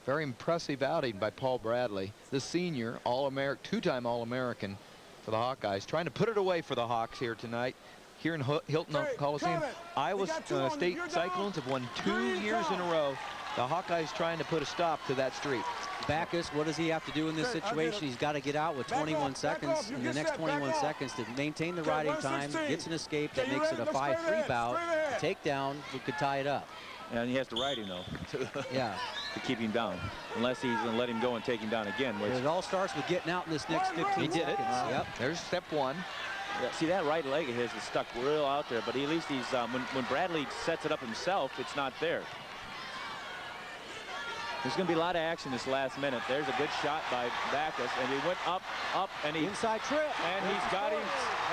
Very impressive outing by Paul Bradley, the senior All-American, two-time All-American for the Hawkeyes, trying to put it away for the Hawks here tonight. Here in Hilton Coliseum, Iowa State Cyclones have won 2 years in a row. The Hawkeyes trying to put a stop to that streak. Backus, what does he have to do in this situation? He's got to get out with 21 seconds in the next 21 seconds to maintain the riding time, gets an escape that makes it a 5-3 bout. Takedown could tie it up. And he has to ride him, though, Yeah. to keep him down, unless he's going to let him go and take him down again. Which, It all starts with getting out in this next 15 He did it. seconds. Yep. There's step 1. yeah, see, that right leg of his is stuck real out there, but at least he's when Bradley sets it up himself, it's not there. There's going to be a lot of action this last minute. There's a good shot by Backus, and he went up, and he Inside trip. and he's got him.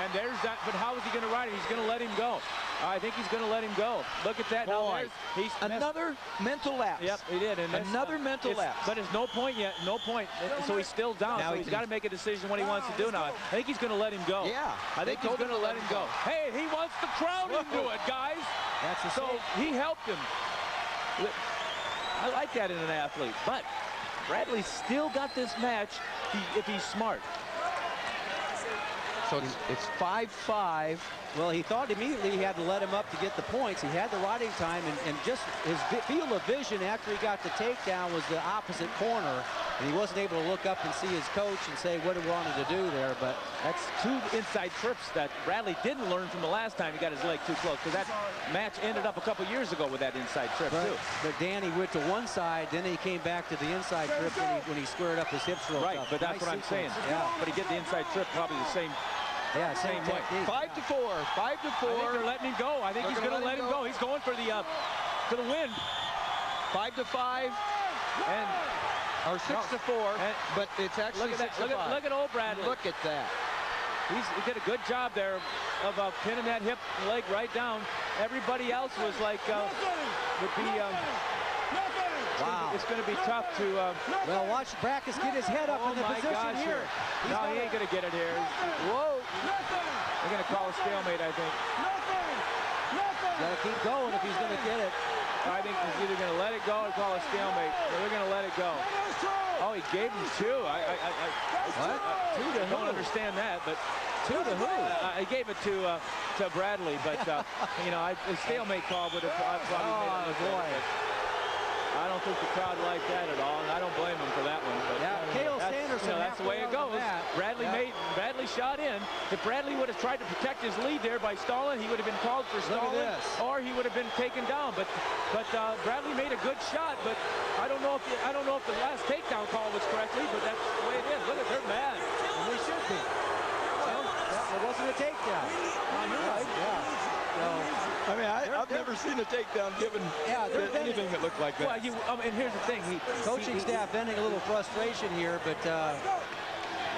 And there's that. But how is he going to ride it? He's going to let him go. I think he's going to let him go. Look at that. Now Boy, he's another mental lapse. Yep, he did. And Another mental lapse. But it's no point yet. No point. So he's still down. Now So he he's can- got to make a decision what he wants to do now. I think he's going to let him go. Yeah, I think they he's told him going to let him go. Hey, he wants the crowd into it, guys. That's a So he helped him. I like that in an athlete. But Bradley's still got this match if he's smart. So it's 5-5. Well, he thought immediately he had to let him up to get the points. He had the riding time, and just his field of vision after he got the takedown was the opposite corner, and he wasn't able to look up and see his coach and say what he wanted to do there. But That's 2 inside trips that Bradley didn't learn from the last time he got his leg too close, because that match ended up a couple years ago with that inside trip too. But Danny went to one side, then he came back to the inside trip when he squared up his hips real Right, tough. but that's Nice what I'm saying. sequence. Yeah, But he get the inside trip probably the same. yeah, same way. technique. 5-4. 5-4. I think they're letting him go. I think he's They're going to let him go. He's going for the win. 5-5. And Or 6-4. And But it's actually look at 6-5. that. Look at old Bradley. Look at that. He did a good job there of pinning that hip leg right down. Everybody else was like would be. Wow. It's going to be tough to. Well, watch Backus get his head up Oh in the my position gosh, here. He's No, got he a- ain't going to get it here. Whoa. They're going to call a stalemate, I think. Gotta keep going if he's gonna get it. I think he's either going to let it go or call a stalemate. They're going to let it go. Oh, he gave him 2. What? 2 to who? I don't understand that, but 2 to who? I gave it to Bradley, but you know, a stalemate call would have probably made it look boy. better. I don't think the crowd liked that at all, and I don't blame him for that one. But Yeah, Cale that's, Sanderson you know, that's the way it halfway goes. on the mat. Bradley Yeah. shot in. If Bradley would have tried to protect his lead there by stalling, he would have been called for Look at stalling, this. or he would have been taken down. But Bradley made a good shot. But I don't know if the last takedown call was correctly, but that's the way it is. Look at, they're mad. And they should be. Well, it wasn't a takedown. Right? Yeah. So, I mean, I've never seen a takedown given anything that looked like that. Well, and here's the thing. coaching staff venting a little frustration here, but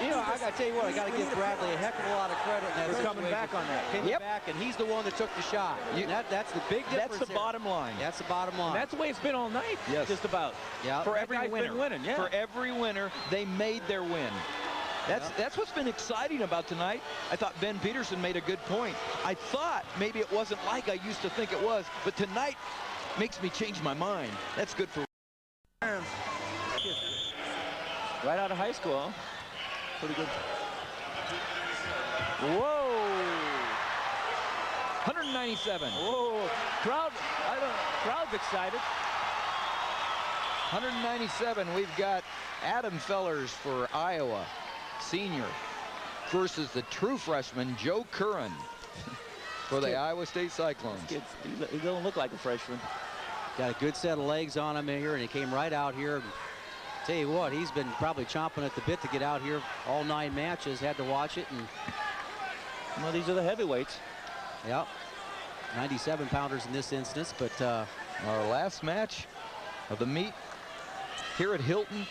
you know, I got to tell you what, I got to give Bradley a heck of a lot of credit in that We're coming situation. back on that. Came back, and he's the one that took the shot. And that's the big difference. That's the bottom line. That's the bottom line. And that's the way it's been all night. Yes. Just about. Yeah. For That every guy's winner. been winning, yeah. For every winner, they made their win. That's what's been exciting about tonight. I thought Ben Peterson made a good point. I thought maybe it wasn't like I used to think it was, but tonight makes me change my mind. That's good for. Right out of high school, huh? Pretty good. Whoa! 197. Whoa! Crowd's excited. 197. We've got Adam Fellers for Iowa, senior, versus the true freshman Joe Curran for the Iowa State Cyclones. He don't look like a freshman. Got a good set of legs on him here, and he came right out here. Tell you what, he's been probably chomping at the bit to get out here. All 9 matches, had to watch it, and Well, these are the heavyweights. yeah, 97 pounders in this instance, but Our last match of the meet here at Hilton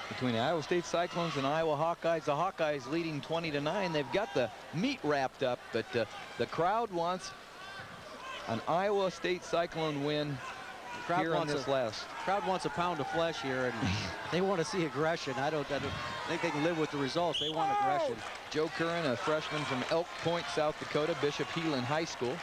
between the Iowa State Cyclones and Iowa Hawkeyes. The Hawkeyes leading 20-9. They've got the meet wrapped up, but the crowd wants an Iowa State Cyclone win here in this last. Crowd wants a pound of flesh here, and they want to see aggression. I don't think they can live with the results. They want aggression. Joe Curran, a freshman from Elk Point, South Dakota, Bishop Heelan High School.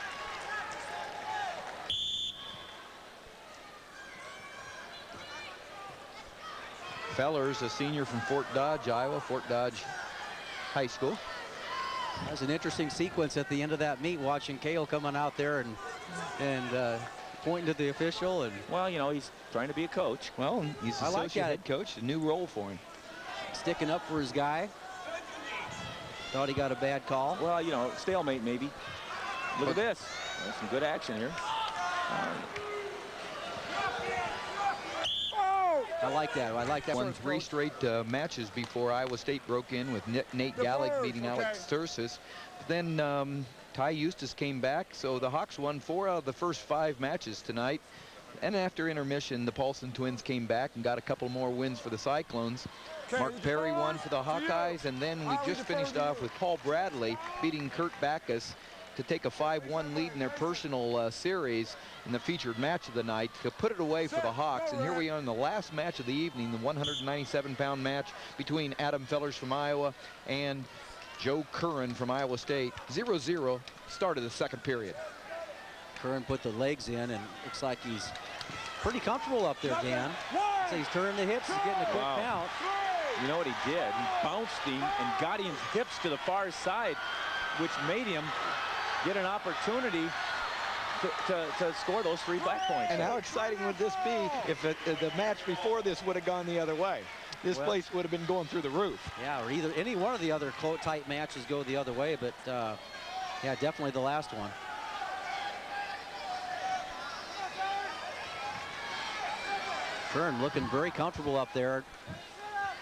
Fellers, a senior from Fort Dodge, Iowa, Fort Dodge High School. That's an interesting sequence at the end of that meet, watching Cale coming out there and pointing to the official. And well, you know, he's trying to be a coach. Well, he's associate head coach, a new role for him. Sticking up for his guy. Thought he got a bad call. Well, you know, stalemate maybe. Look at this. There's some good action here. I like that. I like that. Won 3 straight matches before Iowa State broke in with Nate Gallick beating Alex Tsirtsis. Then Ty Eustice came back, so the Hawks won 4 out of the first 5 matches tonight. And after intermission, the Paulson twins came back and got a couple more wins for the Cyclones. Mark Perry won for the Hawkeyes, and then we just finished off with Paul Bradley beating Kurt Backus to take a 5-1 lead in their personal series in the featured match of the night to put it away for the Hawks. And here we are in the last match of the evening, the 197-pound match between Adam Fellers from Iowa and Joe Curran from Iowa State. 0-0, start of the second period. Curran put the legs in, and looks like he's pretty comfortable up there, Dan. So he's turning the hips, he's getting a quick count. You know what he did? He bounced him and got his hips to the far side, which made him get an opportunity to score those 3 black points. And how exciting would this be if the match before this would have gone the other way? This place would have been going through the roof. Yeah, or either any one of the other tight matches go the other way, but yeah, definitely the last one. Curran looking very comfortable up there.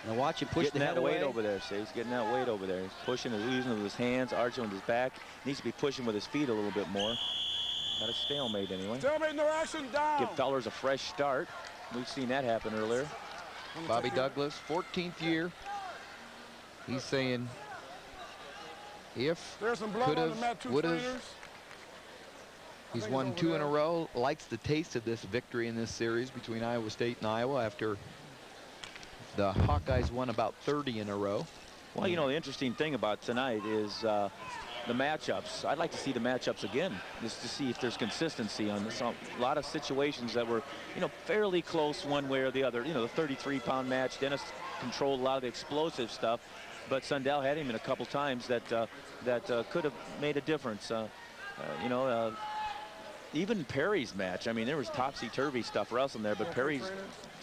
Now watch him push the head away. Weight over there, see? He's getting that weight over there. He's pushing, using with his hands, arching with his back. Needs to be pushing with his feet a little bit more. Got a stalemate anyway. Stalemate, no action, down. Give Fellers a fresh start. We've seen that happen earlier. Bobby Douglas, 14th year. He's saying if, could have, would have. He's won 2 in a row. Likes the taste of this victory in this series between Iowa State and Iowa after the Hawkeyes won about 30 in a row. Well, you know, the interesting thing about tonight is the matchups. I'd like to see the matchups again, just to see if there's consistency on this. A lot of situations that were, you know, fairly close one way or the other. You know, the 33-pound match, Dennis controlled a lot of the explosive stuff, but Sundell had him in a couple times that could have made a difference. You know, even Perry's match, I mean, there was topsy-turvy stuff wrestling there, but Perry's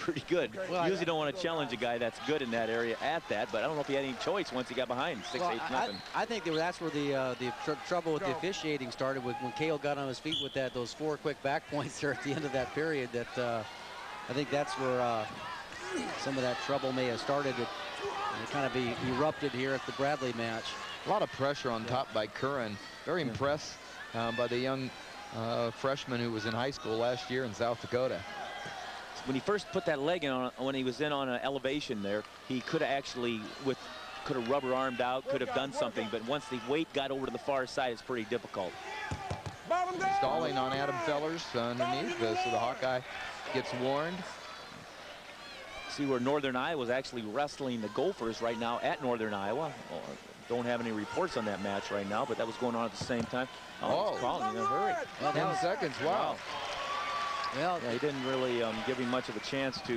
pretty good. Well, you usually don't want to challenge a guy that's good in that area at that, but I don't know if he had any choice once he got behind 6-8 nothing. I think that's where the trouble with the officiating started when Cale got on his feet with those 4 quick back points there at the end of that period. That I think that's where some of that trouble may have started. It kind of erupted here at the Bradley match. A lot of pressure on top by Curran. Very impressed by the young freshman who was in high school last year in South Dakota. When he first put that leg in when he was in on an elevation there, he could have actually could have rubber armed out, could have done something, but once the weight got over to the far side, it's pretty difficult. Stalling on Adam Fellers underneath, so the Hawkeye gets warned. See where Northern Iowa is actually wrestling the Gophers right now at Northern Iowa. Don't have any reports on that match right now, but that was going on at the same time. It's calling in a hurry. Well, 10 seconds, wow. Well, yeah, he didn't really give him much of a chance to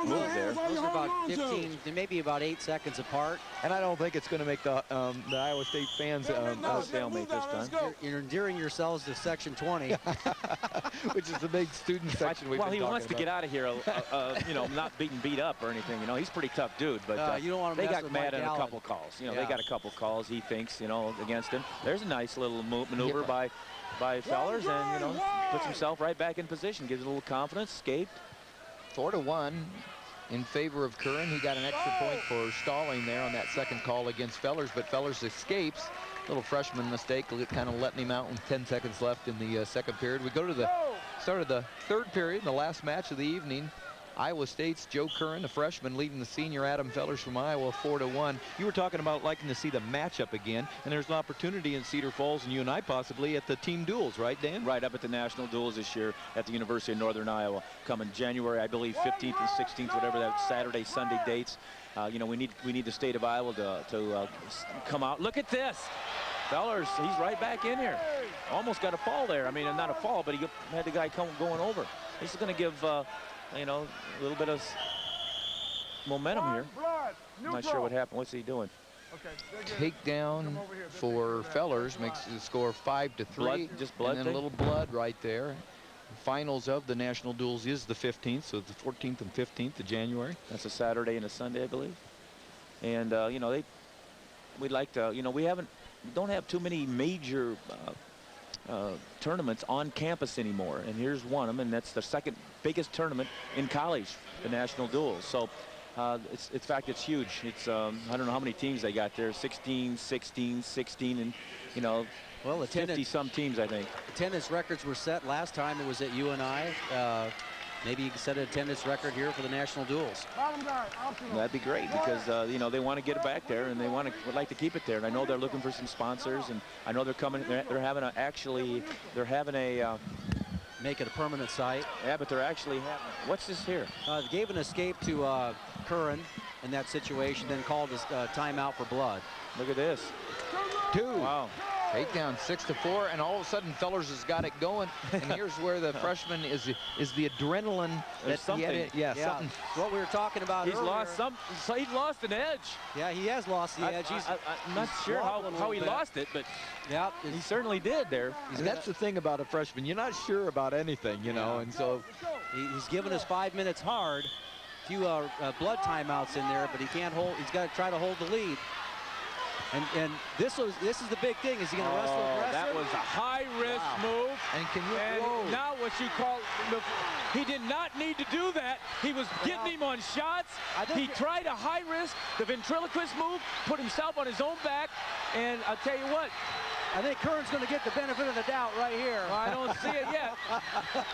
move there. Those are about 15, maybe about 8 seconds apart. And I don't think it's going to make the Iowa State fans stalemate this time. You're endearing yourselves to Section 20. Which is the big student section we've been talking about. Well, he wants to get out of here, you know, not beat up or anything. You know, he's a pretty tough dude, but you don't want to they got mad at a couple calls. You know, they got a couple calls, he thinks, you know, against him. There's a nice little maneuver by Fellers, and, you know, puts himself right back in position, gives a little confidence, escaped. 4-1 in favor of Curran. He got an extra point for stalling there on that second call against Fellers, but Fellers escapes. Little freshman mistake, kind of letting him out with 10 seconds left in the second period. We go to the Started the third period in the last match of the evening. Iowa State's Joe Curran, the freshman, leading the senior Adam Fellers from Iowa 4-1. You were talking about liking to see the matchup again, and there's an opportunity in Cedar Falls and UNI possibly at the team duels, right, Dan? Right, up at the national duels this year at the University of Northern Iowa, coming January, I believe, 15th and 16th, whatever that Saturday, Sunday dates. You know, we need the state of Iowa to come out. Look at this. Fellers, he's right back in here. Almost got a fall there. I mean, not a fall, but he had the guy going over. This is going to give, you know, a little bit of momentum here. I'm not sure what happened. What's he doing? Takedown for Fellers makes the score 5-3. Blood, just blood. And then a little blood right there. Finals of the national duels is the 15th, so the 14th and 15th of January. That's a Saturday and a Sunday, I believe. And you know, we'd like to, you know, we don't have too many major tournaments on campus anymore, and here's one of them, and that's the second biggest tournament in college, the national duels. So in fact, it's huge. It's I don't know how many teams they got there, 16, 16, 16, and you know, well, 50-some teams, I think. Attendance records were set last time it was at UNI. Maybe you can set an attendance record here for the national duels. That'd be great because you know, they want to get it back there, and they would like to keep it there. And I know they're looking for some sponsors, and I know they're coming. They're having a make it a permanent site. Yeah, but they're actually having. What's this here? They gave an escape to Curran in that situation, then called a timeout for blood. Look at this. 2. Wow. Takedown 6-4, and all of a sudden Fellers has got it going. And here's where the freshman is the adrenaline that he had. Yeah, something. What we were talking about He's earlier. He's lost an edge. Yeah, he has lost the edge. I'm not sure how he lost it, but yeah, he certainly did there. And that's the thing about a freshman. You're not sure about anything, you know, and so he's given us 5 minutes hard. A few blood timeouts in there, but he can't hold. He's got to try to hold the lead. And this is the big thing. Is he going to wrestle aggressive? That was a high-risk move. And can you? And now what you call, he did not need to do that. He was getting him on shots. He tried a high-risk, the ventriloquist move, put himself on his own back, and I'll tell you what. I think Curran's going to get the benefit of the doubt right here. Well, I don't see it yet.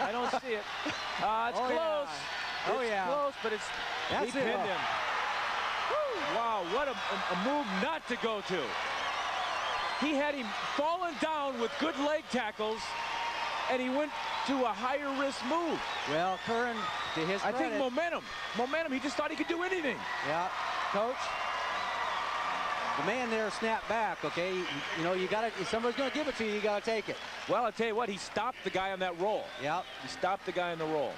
I don't see it. It's close. Yeah. It's close, but he pinned him. Wow, what a move not to go to. He had him falling down with good leg tackles, and he went to a higher risk move. Well, Curran, to his credit, I think momentum, he just thought he could do anything. Yeah, Coach, the man there snapped back, okay? You know, you got to, if somebody's going to give it to you, you got to take it. Well, I'll tell you what, he stopped the guy on that roll. Yep. He stopped the guy on the roll.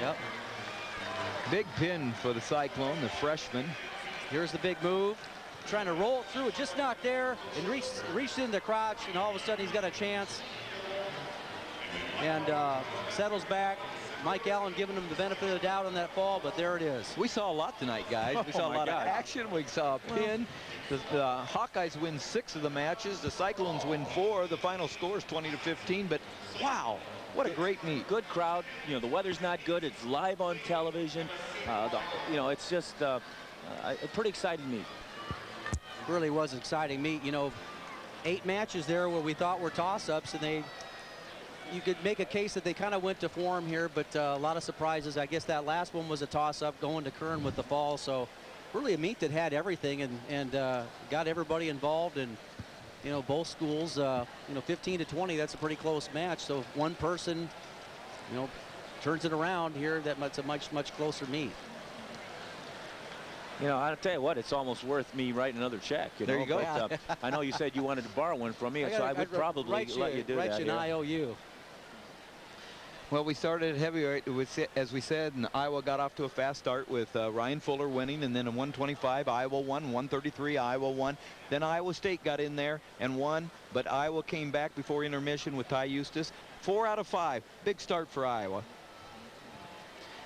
Yep. Big pin for the Cyclone, the freshman. Here's the big move. Trying to roll it through, just not there, and reached in the crotch, and all of a sudden he's got a chance. And settles back. Mike Allen giving him the benefit of the doubt on that fall, but there it is. We saw a lot tonight, guys. We saw a lot of action. We saw a pin. The Hawkeyes win 6 of the matches. The Cyclones win 4. The final score is 20-15, but wow. What a great meet. Good crowd. You know, the weather's not good. It's live on television. You know, it's just a pretty exciting meet. Really was an exciting meet. You know, 8 matches there where we thought were toss-ups, and you could make a case that they kind of went to form here, but a lot of surprises. I guess that last one was a toss-up going to Curran with the fall. So really a meet that had everything and got everybody involved. And you know, both schools, you know, 15-20, that's a pretty close match. So if one person, you know, turns it around here, that's a much closer meet. You know, I'll tell you what, it's almost worth me writing another check. There you go. But, I know you said you wanted to borrow one from me, so I would probably let you do that. Write you an IOU. Well, we started at heavyweight, as we said, and Iowa got off to a fast start with Ryan Fuller winning, and then in 125, Iowa won, 133, Iowa won. Then Iowa State got in there and won, but Iowa came back before intermission with Ty Eustice. 4 out of 5, big start for Iowa.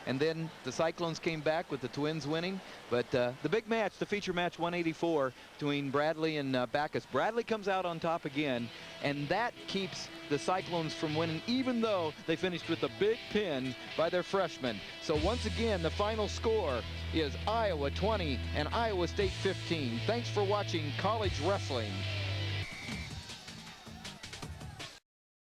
And then the Cyclones came back with the Twins winning. But the big match, the feature match 184 between Bradley and Backus. Bradley comes out on top again, and that keeps the Cyclones from winning, even though they finished with a big pin by their freshmen. So once again, the final score is Iowa 20 and Iowa State 15. Thanks for watching College Wrestling.